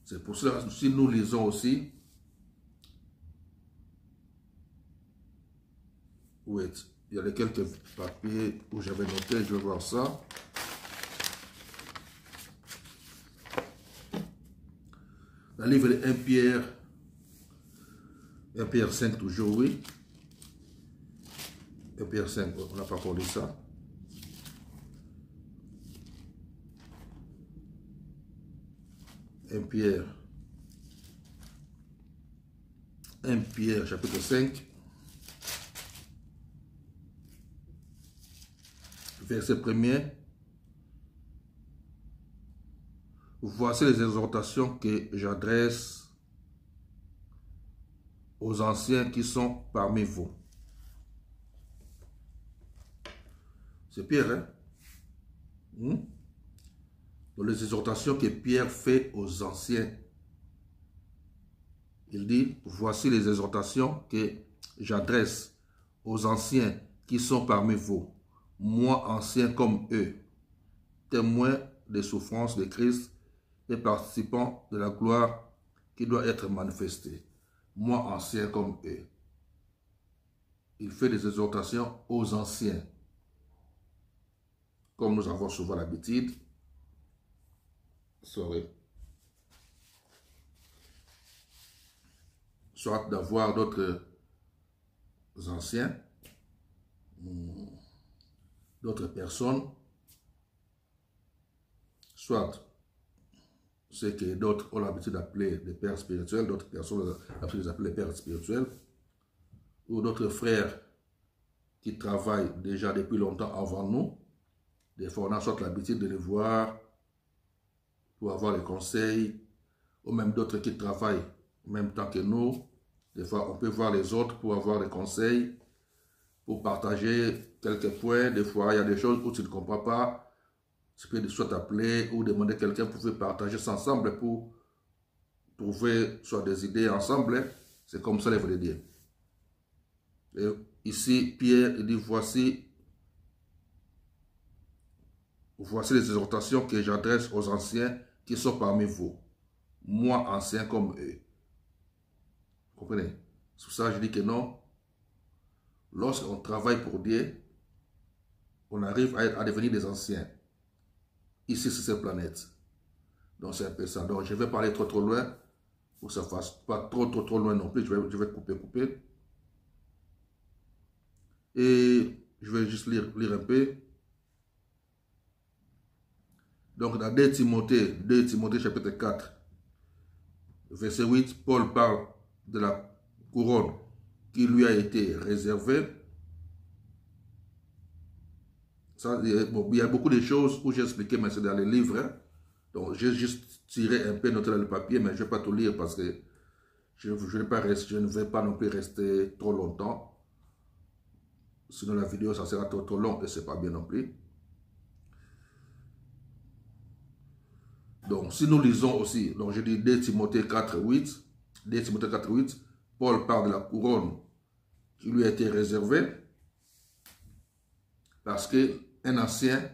C'est pour cela que si nous lisons aussi, wait, il y a quelques papiers où j'avais noté, je vais voir ça. Le livre de 1 Pierre 5 toujours, oui. 1 Pierre 5, on n'a pas encore lu ça. 1 Pierre chapitre 5, verset 1er. Voici les exhortations que j'adresse aux anciens qui sont parmi vous. C'est Pierre, hein? Dans les exhortations que Pierre fait aux anciens, il dit, voici les exhortations que j'adresse aux anciens qui sont parmi vous, moi ancien comme eux, témoins des souffrances de Christ et participants de la gloire qui doit être manifestée. Moi ancien comme eux. Il fait des exhortations aux anciens. Comme nous avons souvent l'habitude, soit d'avoir d'autres anciens, d'autres personnes, soit ce que d'autres ont l'habitude d'appeler des pères spirituels, d'autres personnes ont l'habitude d'appeler des pères spirituels. ou d'autres frères qui travaillent déjà depuis longtemps avant nous. Des fois, on a soit l'habitude de les voir pour avoir les conseils, ou même d'autres qui travaillent en même temps que nous. Des fois, on peut voir les autres pour avoir des conseils, pour partager quelques points. Des fois, il y a des choses où tu ne comprends pas. Tu peux soit t'appeler ou demander à quelqu'un pour partager ça ensemble pour trouver soit des idées ensemble. C'est comme ça, il faut le dire. Et ici, Pierre, il dit, voici les exhortations que j'adresse aux anciens qui sont parmi vous. Moi, ancien comme eux. Vous comprenez? C'est pour ça que je dis que non. Lorsqu'on travaille pour Dieu, on arrive à devenir des anciens. Ici, sur cette planète. Donc, c'est un peu ça. Donc, je vais parler trop loin. Pour que ça ne fasse pas trop loin non plus. Je vais couper. Et je vais juste lire un peu. Donc, dans 2 Timothée chapitre 4, verset 8, Paul parle de la couronne qui lui a été réservée. Ça, bon, il y a beaucoup de choses où j'ai expliqué, mais c'est dans les livres. Hein. Donc, j'ai juste tiré un peu, noté dans le papier, mais je ne vais pas tout lire parce que je ne vais pas non plus rester trop longtemps. Sinon, la vidéo, ça sera trop long et ce n'est pas bien non plus. Donc, si nous lisons aussi, donc je dis 2 Timothée 4, 8, Paul parle de la couronne qui lui a été réservée parce qu'un ancien,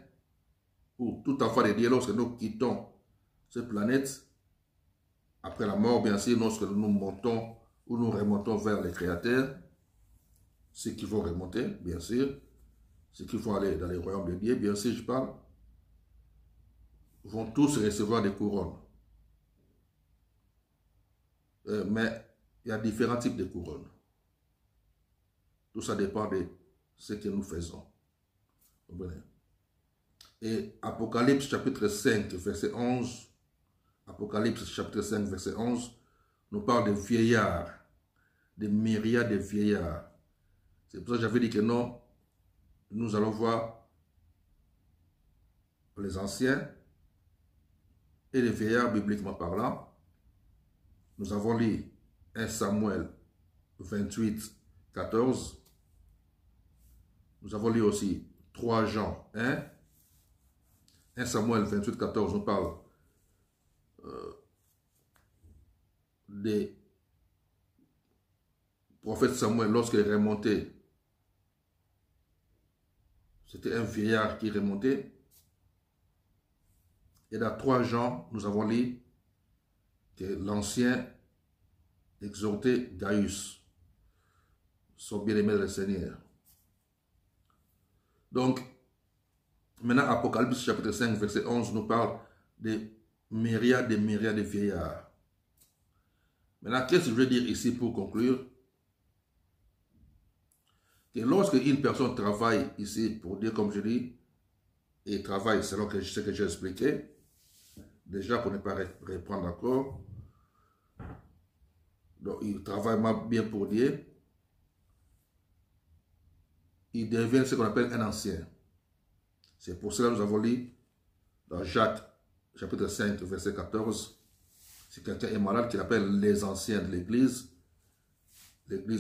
ou tout enfant de Dieu, lorsque nous quittons cette planète, après la mort, bien sûr, lorsque nous montons ou nous remontons vers les créateurs, ceux qui vont remonter, bien sûr, ceux qui vont aller dans les royaumes de Dieu, bien sûr, je parle, vont tous recevoir des couronnes. Mais il y a différents types de couronnes. Tout ça dépend de ce que nous faisons. Et Apocalypse chapitre 5, verset 11, Apocalypse chapitre 5, verset 11, nous parle de vieillards, de myriades de vieillards. C'est pour ça que j'avais dit que non, nous allons voir les anciens et les vieillards bibliquement parlant. Nous avons lu 1 Samuel 28, 14. Nous avons lu aussi 3 Jean 1. 1 Samuel 28, 14 nous parle des prophètes Samuel lorsqu'il est remonté. C'était un vieillard qui remontait. Et dans 3 Jean, nous avons lu que l'ancien exhortait Gaius, son bien-aimé le Seigneur. Donc, maintenant, Apocalypse chapitre 5, verset 11 nous parle de myriades de vieillards. Maintenant, qu'est-ce que je veux dire ici pour conclure? Que lorsque une personne travaille ici, pour dire comme je dis, et travaille selon ce que j'ai expliqué, déjà pour ne pas reprendre encore, donc il travaille bien pour Dieu, il devient ce qu'on appelle un ancien. C'est pour cela que nous avons lu dans Jacques chapitre 5 verset 14, si quelqu'un est malade, qu'il appelle les anciens de l'église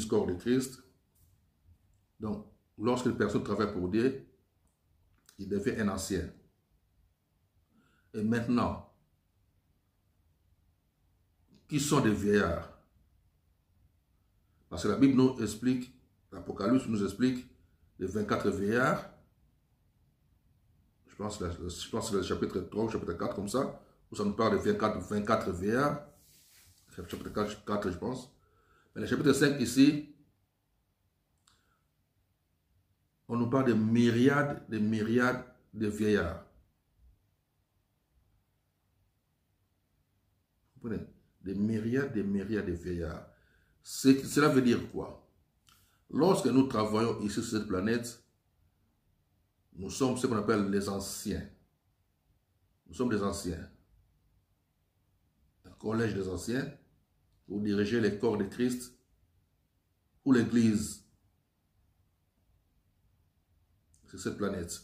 corps de Christ. Donc, lorsqu'une personne travaille pour Dieu, il devient un ancien. Et maintenant, qui sont des vieillards? Parce que la Bible nous explique, l'Apocalypse nous explique les 24 vieillards. Je pense que c'est le chapitre 3, chapitre 4, comme ça, où ça nous parle de 24 vieillards. Chapitre 4, je pense. Mais le chapitre 5 ici, on nous parle de myriades de vieillards. Vous comprenez? Des myriades de vieillards. Cela veut dire quoi? Lorsque nous travaillons ici sur cette planète, nous sommes ce qu'on appelle les anciens. Nous sommes des anciens. Un collège des anciens, pour diriger les corps de Christ ou l'Église. C'est cette planète.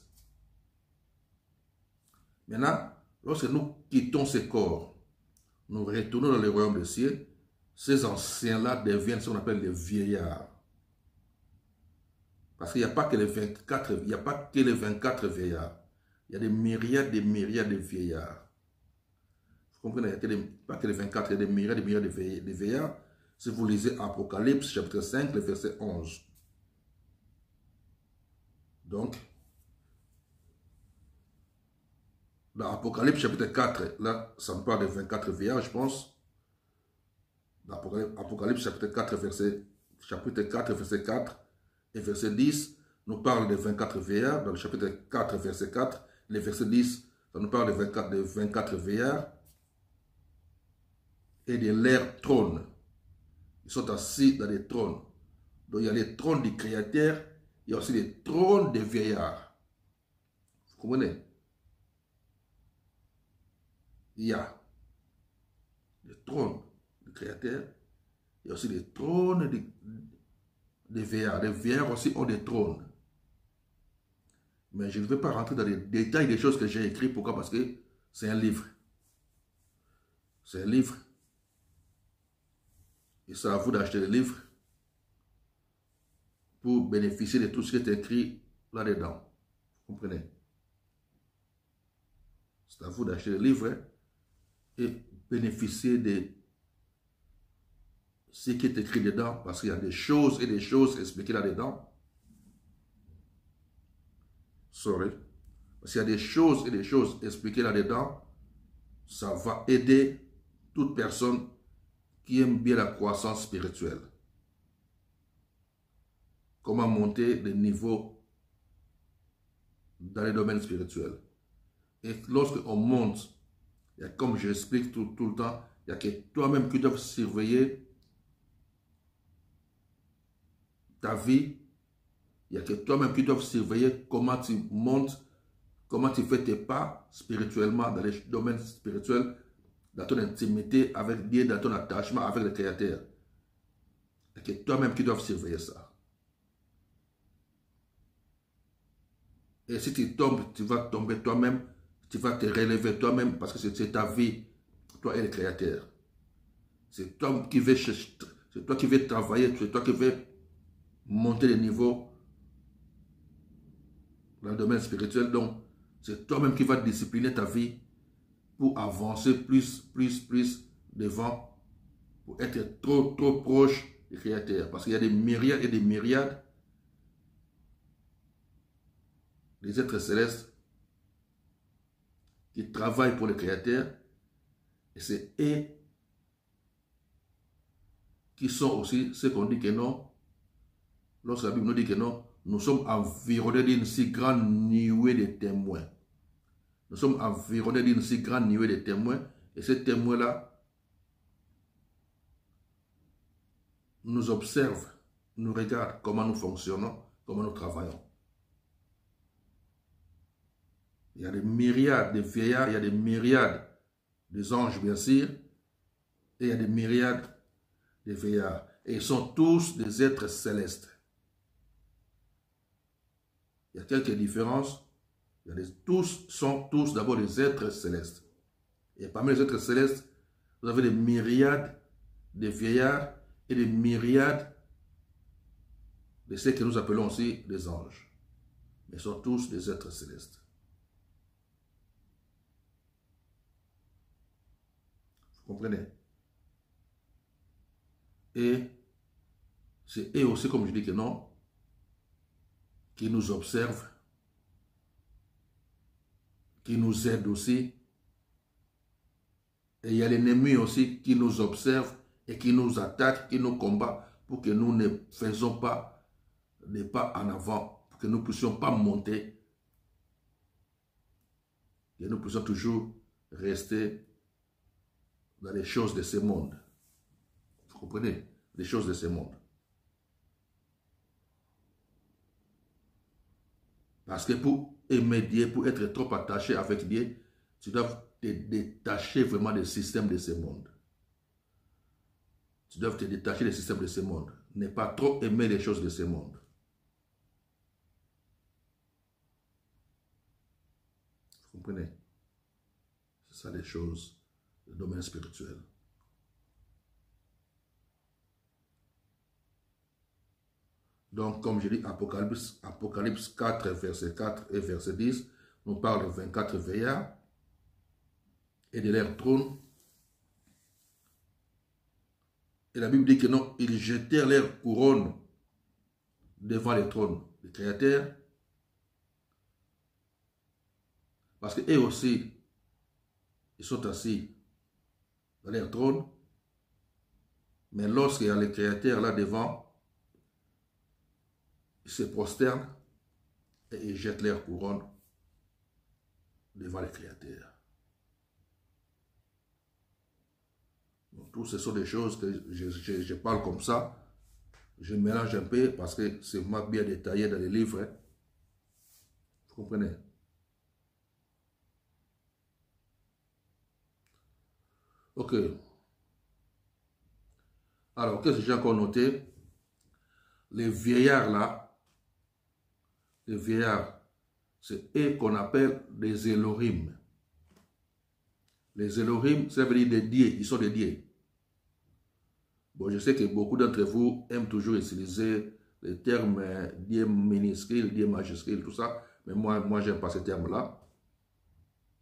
Maintenant, lorsque nous quittons ces corps, nous retournons dans le royaume des cieux, ces anciens-là deviennent ce qu'on appelle des vieillards. Parce qu'il n'y a pas que les 24, il n'y a pas que les 24 vieillards. Il y a des myriades de vieillards. Vous comprenez? Il n'y a pas que les 24, il y a des myriades de vieillards. Si vous lisez Apocalypse, chapitre 5, le verset 11. Donc, dans Apocalypse, chapitre 4, là, ça me parle des 24 vieillards, je pense. Dans Apocalypse, chapitre 4, verset 4 et verset 10, nous parle des 24 vieillards. Dans le chapitre 4, verset 4, le verset 10, ça nous parle des 24 vieillards et de leurs trônes. Ils sont assis dans des trônes. Donc il y a les trônes du Créateur, il y a aussi les trônes des vieillards. Vous comprenez? Il y a les trônes du Créateur, il y a aussi les trônes des vieillards. Les vieillards aussi ont des trônes. Mais je ne vais pas rentrer dans les détails des choses que j'ai écrites. Pourquoi? Parce que c'est un livre. C'est un livre. Et c'est à vous d'acheter le livre pour bénéficier de tout ce qui est écrit là-dedans. Vous comprenez? C'est à vous d'acheter le livre et bénéficier de ce qui est écrit dedans, parce qu'il y a des choses et des choses expliquées là-dedans. Sorry. Parce qu'il y a des choses et des choses expliquées là-dedans. Ça va aider toute personne qui aime bien la croissance spirituelle. Comment monter les niveaux dans les domaines spirituels. Et lorsque on monte, il y a, comme j'explique tout le temps, il y a que toi-même qui dois surveiller ta vie. Il n'y a que toi-même qui dois surveiller comment tu montes, comment tu fais tes pas spirituellement dans les domaines spirituels, dans ton intimité avec Dieu, dans ton attachement avec le Créateur. Il n'y a que toi-même qui dois surveiller ça. Et si tu tombes, tu vas tomber toi-même, tu vas te relever toi-même parce que c'est ta vie, toi et le Créateur. C'est toi qui veux travailler, c'est toi qui veux monter les niveaux dans le domaine spirituel. Donc, c'est toi-même qui vas discipliner ta vie pour avancer plus devant, pour être trop proche du Créateur. Parce qu'il y a des myriades et des myriades des êtres célestes qui travaillent pour le Créateur. Et c'est eux qui sont aussi ceux qu'on dit que non. Lorsque la Bible nous dit que non, nous sommes environnés d'une si grande nuée de témoins. Nous sommes environnés d'une si grande nuée de témoins. Et ces témoins-là nous observent, nous regardent comment nous fonctionnons, comment nous travaillons. Il y a des myriades de vieillards, il y a des myriades des anges, bien sûr, et il y a des myriades de vieillards. Et ils sont tous des êtres célestes. Il y a quelques différences. Sont tous d'abord des êtres célestes. Et parmi les êtres célestes, vous avez des myriades de vieillards et des myriades de ceux que nous appelons aussi des anges. Mais ils sont tous des êtres célestes. Vous comprenez? Et c'est eux aussi, comme je dis que non, qui nous observent, qui nous aident aussi. Et il y a l'ennemi aussi qui nous observe et qui nous attaque, qui nous combat pour que nous ne faisons pas des pas en avant, pour que nous ne puissions pas monter, que nous puissions toujours rester dans les choses de ce monde. Vous comprenez? Les choses de ce monde. Parce que pour aimer Dieu, pour être trop attaché avec Dieu, tu dois te détacher vraiment des systèmes de ce monde. Tu dois te détacher des systèmes de ce monde. n'est pas trop aimer les choses de ce monde. Vous comprenez? C'est ça les choses, le domaine spirituel. Donc, comme je dis, Apocalypse 4, verset 4 et verset 10, nous parle de 24 vieillards et de leur trône. Et la Bible dit que non, ils jetèrent leur couronne devant le trône du Créateur. Parce qu'eux aussi, ils sont assis dans leur trône. Mais lorsqu'il y a le Créateur là devant, ils se prosternent et ils jettent leur couronne devant le Créateur. Donc, tout ce sont des choses que je parle comme ça. Je mélange un peu parce que c'est bien détaillé dans les livres. Hein. Vous comprenez? Ok. Alors, qu'est-ce que j'ai encore noté? Les vieillards là, les vieillards, c'est eux qu'on appelle des Elohim. Les Elohim, ça veut dire des dieux, ils sont des dieux. Bon, je sais que beaucoup d'entre vous aiment toujours utiliser les termes dieux minuscules, dieux majuscules, tout ça, mais moi j'aime pas ces termes-là.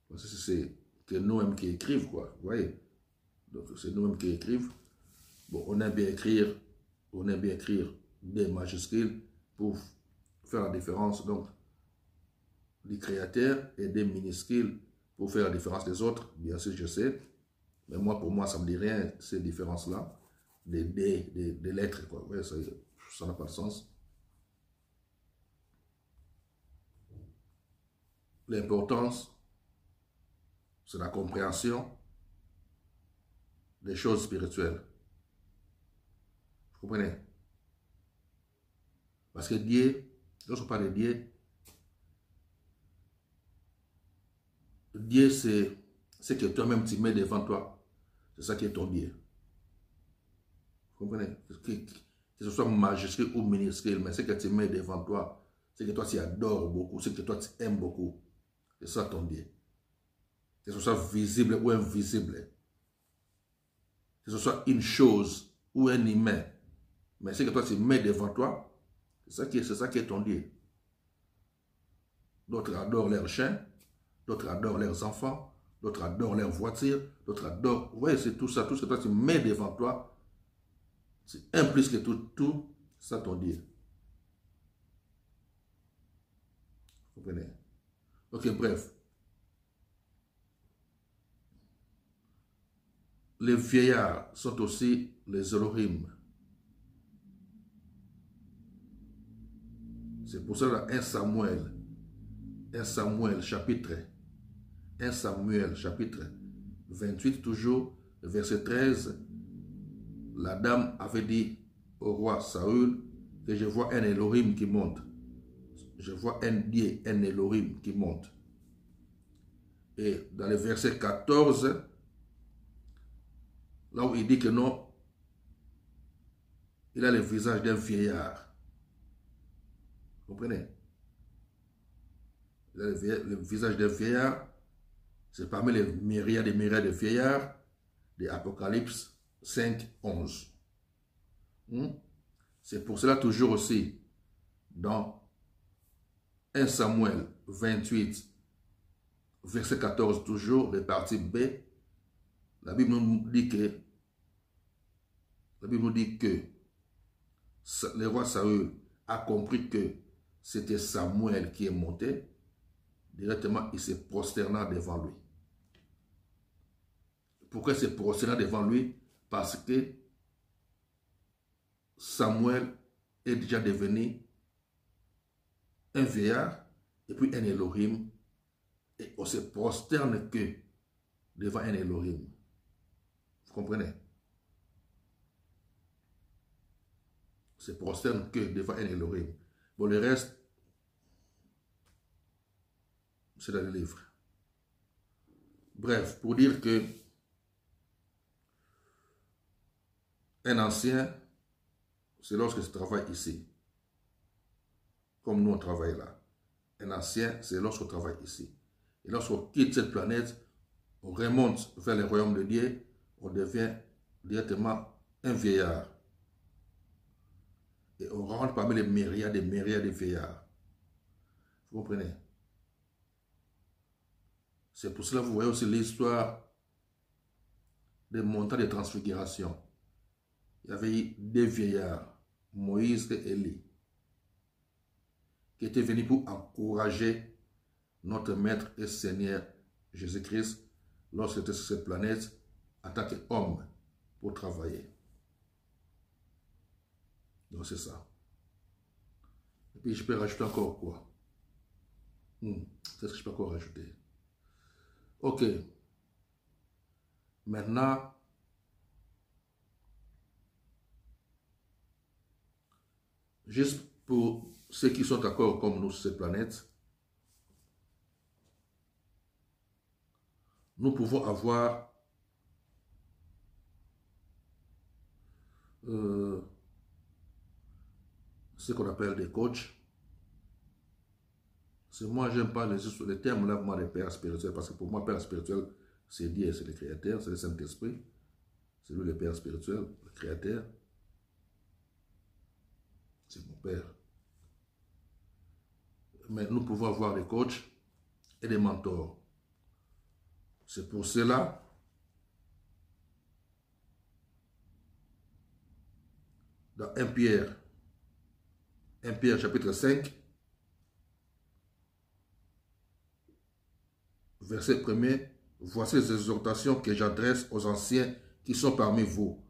Parce que c'est que nous-mêmes qui écrivent, quoi, vous voyez. Donc, c'est nous-mêmes qui écrivent. Bon, on aime bien écrire des majuscules pour faire la différence, donc, du créateur et des minuscules pour faire la différence des autres. Bien sûr, je sais. Mais moi, pour moi, ça ne me dit rien, ces différences-là. Des lettres, quoi. Ouais, ça n'a pas de sens. L'importance, c'est la compréhension des choses spirituelles. Vous comprenez? Parce que Dieu, lorsqu'on parle de Dieu, Dieu, c'est que toi-même tu mets devant toi. C'est ça qui est ton Dieu. Vous comprenez? Que ce soit majuscule ou minuscule, mais ce que tu mets devant toi, c'est que toi tu adores beaucoup, c'est que toi tu aimes beaucoup. C'est ça ton Dieu. Que ce soit visible ou invisible. Que ce soit une chose ou un humain. Mais ce que toi tu mets devant toi, c'est ça qui est ton Dieu. D'autres adorent leurs chiens, d'autres adorent leurs enfants, d'autres adorent leurs voitures, d'autres adorent... Vous voyez, c'est tout ça, tout ce que toi tu mets devant toi, c'est un plus que tout, ça ton Dieu. Vous comprenez? Ok, bref. Les vieillards sont aussi les Elohim. C'est pour cela 1 Samuel chapitre 28 toujours, verset 13, la dame avait dit au roi Saül que je vois un Elohim qui monte. Je vois un Dieu, un Elohim qui monte. Et dans le verset 14, là où il dit que non, il a le visage d'un vieillard. Vous comprenez? Le visage d'un vieillard, c'est parmi les myriades et myriades de vieillards de Apocalypse 5, 11. C'est pour cela toujours aussi, dans 1 Samuel 28, verset 14, toujours, le partie B, la Bible nous dit que le roi Saül a compris que c'était Samuel qui est monté. Directement, il se prosterna devant lui. Pourquoi il se prosterna devant lui? Parce que Samuel est déjà devenu un vieillard et puis un Elohim. Et on se prosterne que devant un Elohim. Vous comprenez? On se prosterne que devant un Elohim. Bon, le reste, c'est dans le livre. Bref, pour dire que un ancien, c'est lorsque tu travailles ici. Comme nous, on travaille là. Un ancien, c'est lorsqu'on travaille ici. Et lorsqu'on quitte cette planète, on remonte vers le royaume de Dieu, on devient directement un vieillard. Et on rentre parmi les myriades de vieillards. Vous comprenez? C'est pour cela que vous voyez aussi l'histoire des montagnes de transfiguration. Il y avait eu des vieillards, Moïse et Élie, qui étaient venus pour encourager notre Maître et Seigneur Jésus-Christ lorsqu'il était sur cette planète en tant qu'homme pour travailler. Donc c'est ça. Et puis je peux rajouter encore quoi? Qu'est-ce que je peux encore rajouter? Ok. Maintenant, juste pour ceux qui sont d'accord comme nous sur cette planète, nous pouvons avoir ce qu'on appelle des coachs. Moi, j'aime pas les termes là, moi, les pères spirituels, parce que pour moi, père spirituel, c'est Dieu, c'est le Créateur, c'est le Saint-Esprit. C'est lui le père spirituel, le Créateur. C'est mon père. Mais nous pouvons avoir des coachs et des mentors. C'est pour cela dans 1 Pierre chapitre 5, verset 1er, voici les exhortations que j'adresse aux anciens qui sont parmi vous.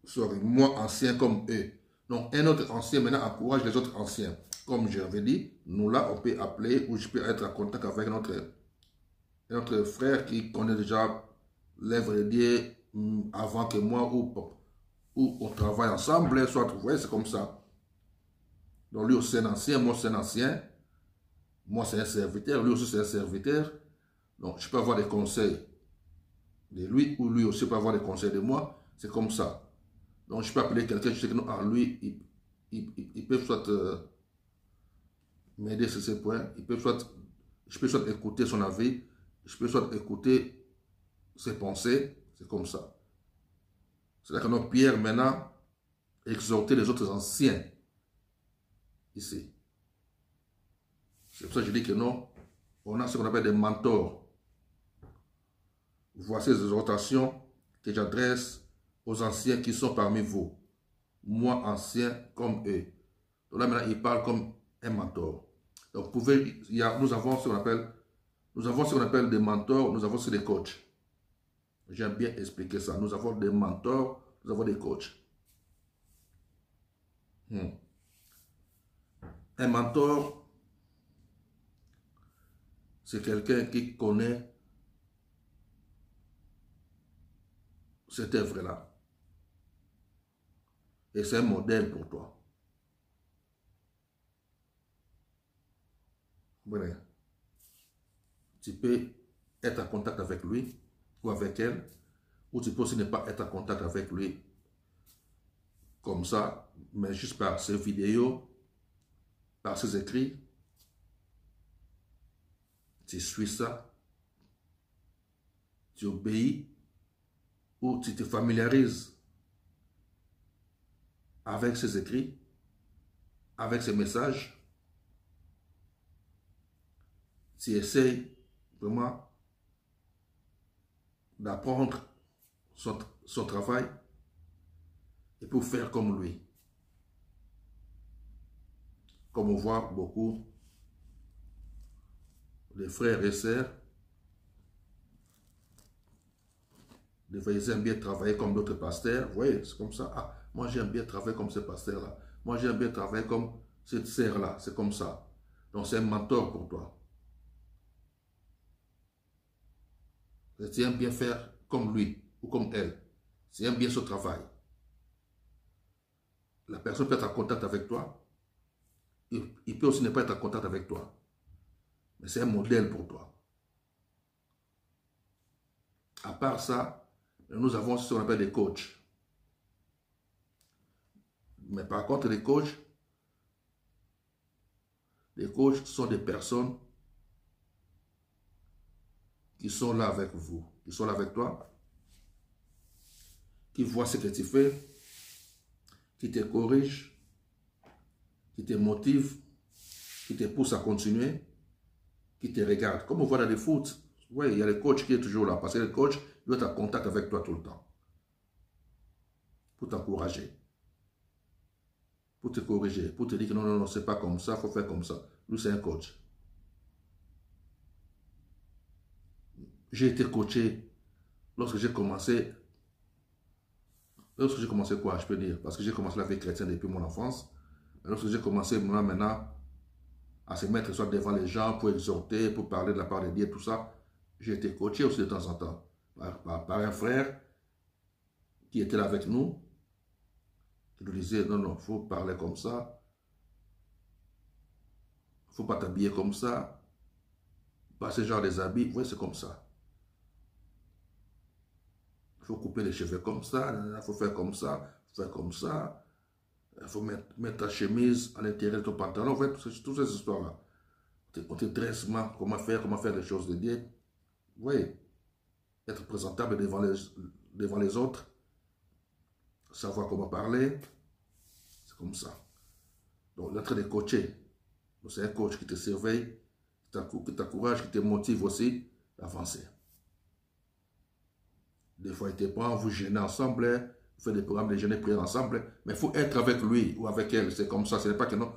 Sorry, moi ancien comme eux. Donc un autre ancien maintenant encourage les autres anciens. Comme j'avais dit, nous là on peut appeler ou je peux être en contact avec notre frère qui connaît déjà l'œuvre de Dieu avant que moi ou on travaille ensemble, soit vous voyez, c'est comme ça. Donc lui aussi c'est un ancien, moi c'est un ancien, moi c'est un serviteur, lui aussi c'est un serviteur. Donc je peux avoir des conseils de lui ou lui aussi peut avoir des conseils de moi, c'est comme ça. Donc je peux appeler quelqu'un, je sais que non, lui, il peut soit m'aider sur ces points, je peux soit écouter son avis, je peux soit écouter ses pensées, c'est comme ça. C'est là que notre Pierre maintenant exhorter les autres anciens ici. C'est pour ça que je dis que non, on a ce qu'on appelle des mentors. Voici les exhortations que j'adresse aux anciens qui sont parmi vous. Moi, ancien comme eux. Donc là, maintenant, il parle comme un mentor. Donc, nous avons ce qu'on appelle des mentors, nous avons aussi des coachs. J'aime bien expliquer ça. Nous avons des mentors, nous avons des coachs. Un mentor, c'est quelqu'un qui connaît cette œuvre-là. Et c'est un modèle pour toi. Voilà. Tu peux être en contact avec lui ou avec elle, ou tu peux aussi ne pas être en contact avec lui comme ça, mais juste par ses vidéos, par ses écrits. Tu suis ça, tu obéis, ou tu te familiarises avec ses écrits, avec ses messages. Tu essaies vraiment d'apprendre son travail et pour faire comme lui. Comme on voit beaucoup de frères et sœurs, des fois ils aiment bien travailler comme d'autres pasteurs. Vous voyez, c'est comme ça. Ah, moi j'aime bien travailler comme ce pasteur-là. Moi j'aime bien travailler comme cette sœur-là. C'est comme ça. Donc c'est un mentor pour toi. Et tu aimes bien faire comme lui ou comme elle. Tu aimes bien ce travail. La personne peut être en contact avec toi. Il peut aussi ne pas être en contact avec toi. Mais c'est un modèle pour toi. À part ça, nous avons ce qu'on appelle des coachs. Mais par contre, les coachs sont des personnes qui sont là avec vous, qui sont là avec toi, qui voient ce que tu fais, qui te corrigent, qui te motivent, qui te poussent à continuer, qui te regardent. Comme on voit dans les foot, oui, il y a le coach qui est toujours là, parce que le coach doit être en contact avec toi tout le temps, pour t'encourager, pour te corriger, pour te dire que non, non, non, c'est pas comme ça, il faut faire comme ça. Lui, c'est un coach. J'ai été coaché lorsque j'ai commencé quoi, je peux dire, parce que j'ai commencé la vie chrétienne depuis mon enfance. Lorsque j'ai commencé maintenant à se mettre soit devant les gens pour exhorter, pour parler de la part de Dieu, tout ça, j'ai été coaché aussi de temps en temps par un frère qui était là avec nous, qui nous disait, non, non, il faut parler comme ça, il ne faut pas t'habiller comme ça, pas ce genre des habits, oui, c'est comme ça. Il faut couper les cheveux comme ça, il faut faire comme ça, faire comme ça. Il faut mettre ta chemise à l'intérieur de ton pantalon. En fait, toutes ces histoires-là. On te dresse comment faire les choses de Dieu. Oui, être présentable devant les autres, savoir comment parler, c'est comme ça. Donc, l'être de coacher, c'est un coach qui te surveille, qui t'encourage, qui te motive aussi d'avancer. Des fois, il te prend, vous gênez ensemble, vous faites des programmes de jeûner, prière ensemble, mais il faut être avec lui ou avec elle. C'est comme ça, ce n'est pas que non.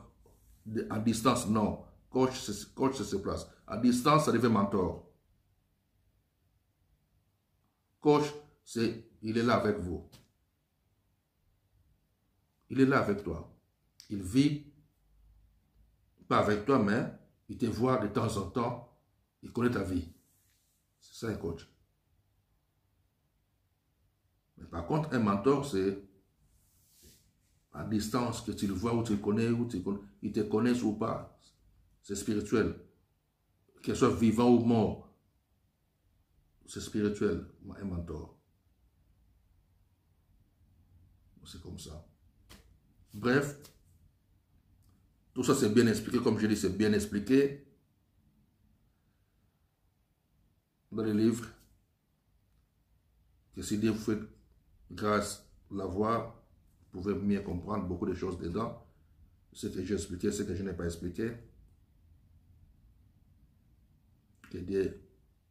À distance, non. Coach, c'est sur place. À distance, ça devient mentor. Coach, il est là avec vous. Il est là avec toi. Il vit, pas avec toi, mais il te voit de temps en temps. Il connaît ta vie. C'est ça un coach. Mais par contre, un mentor, c'est à distance que tu le vois ou tu le connais, il te connaît ou pas. C'est spirituel. Qu'il soit vivant ou mort, c'est spirituel, un mentor. C'est comme ça. Bref, tout ça c'est bien expliqué, comme je dis, c'est bien expliqué dans les livres. Que si Dieu vous fait grâce de la voir, vous pouvez mieux comprendre beaucoup de choses dedans. Ce que j'ai expliqué, ce que je n'ai pas expliqué. Que Dieu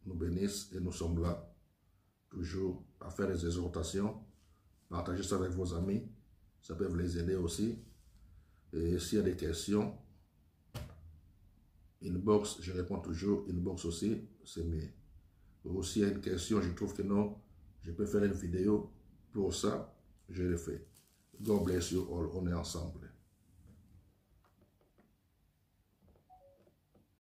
nous bénisse et nous sommes là toujours à faire des exhortations. Partagez ça avec vos amis. Ça peut les aider aussi. Et s'il y a des questions, inbox, je réponds toujours. Inbox aussi, c'est mieux. Ou s'il y a une question, je trouve que non, je peux faire une vidéo pour ça, je le fais. God bless you all, on est ensemble.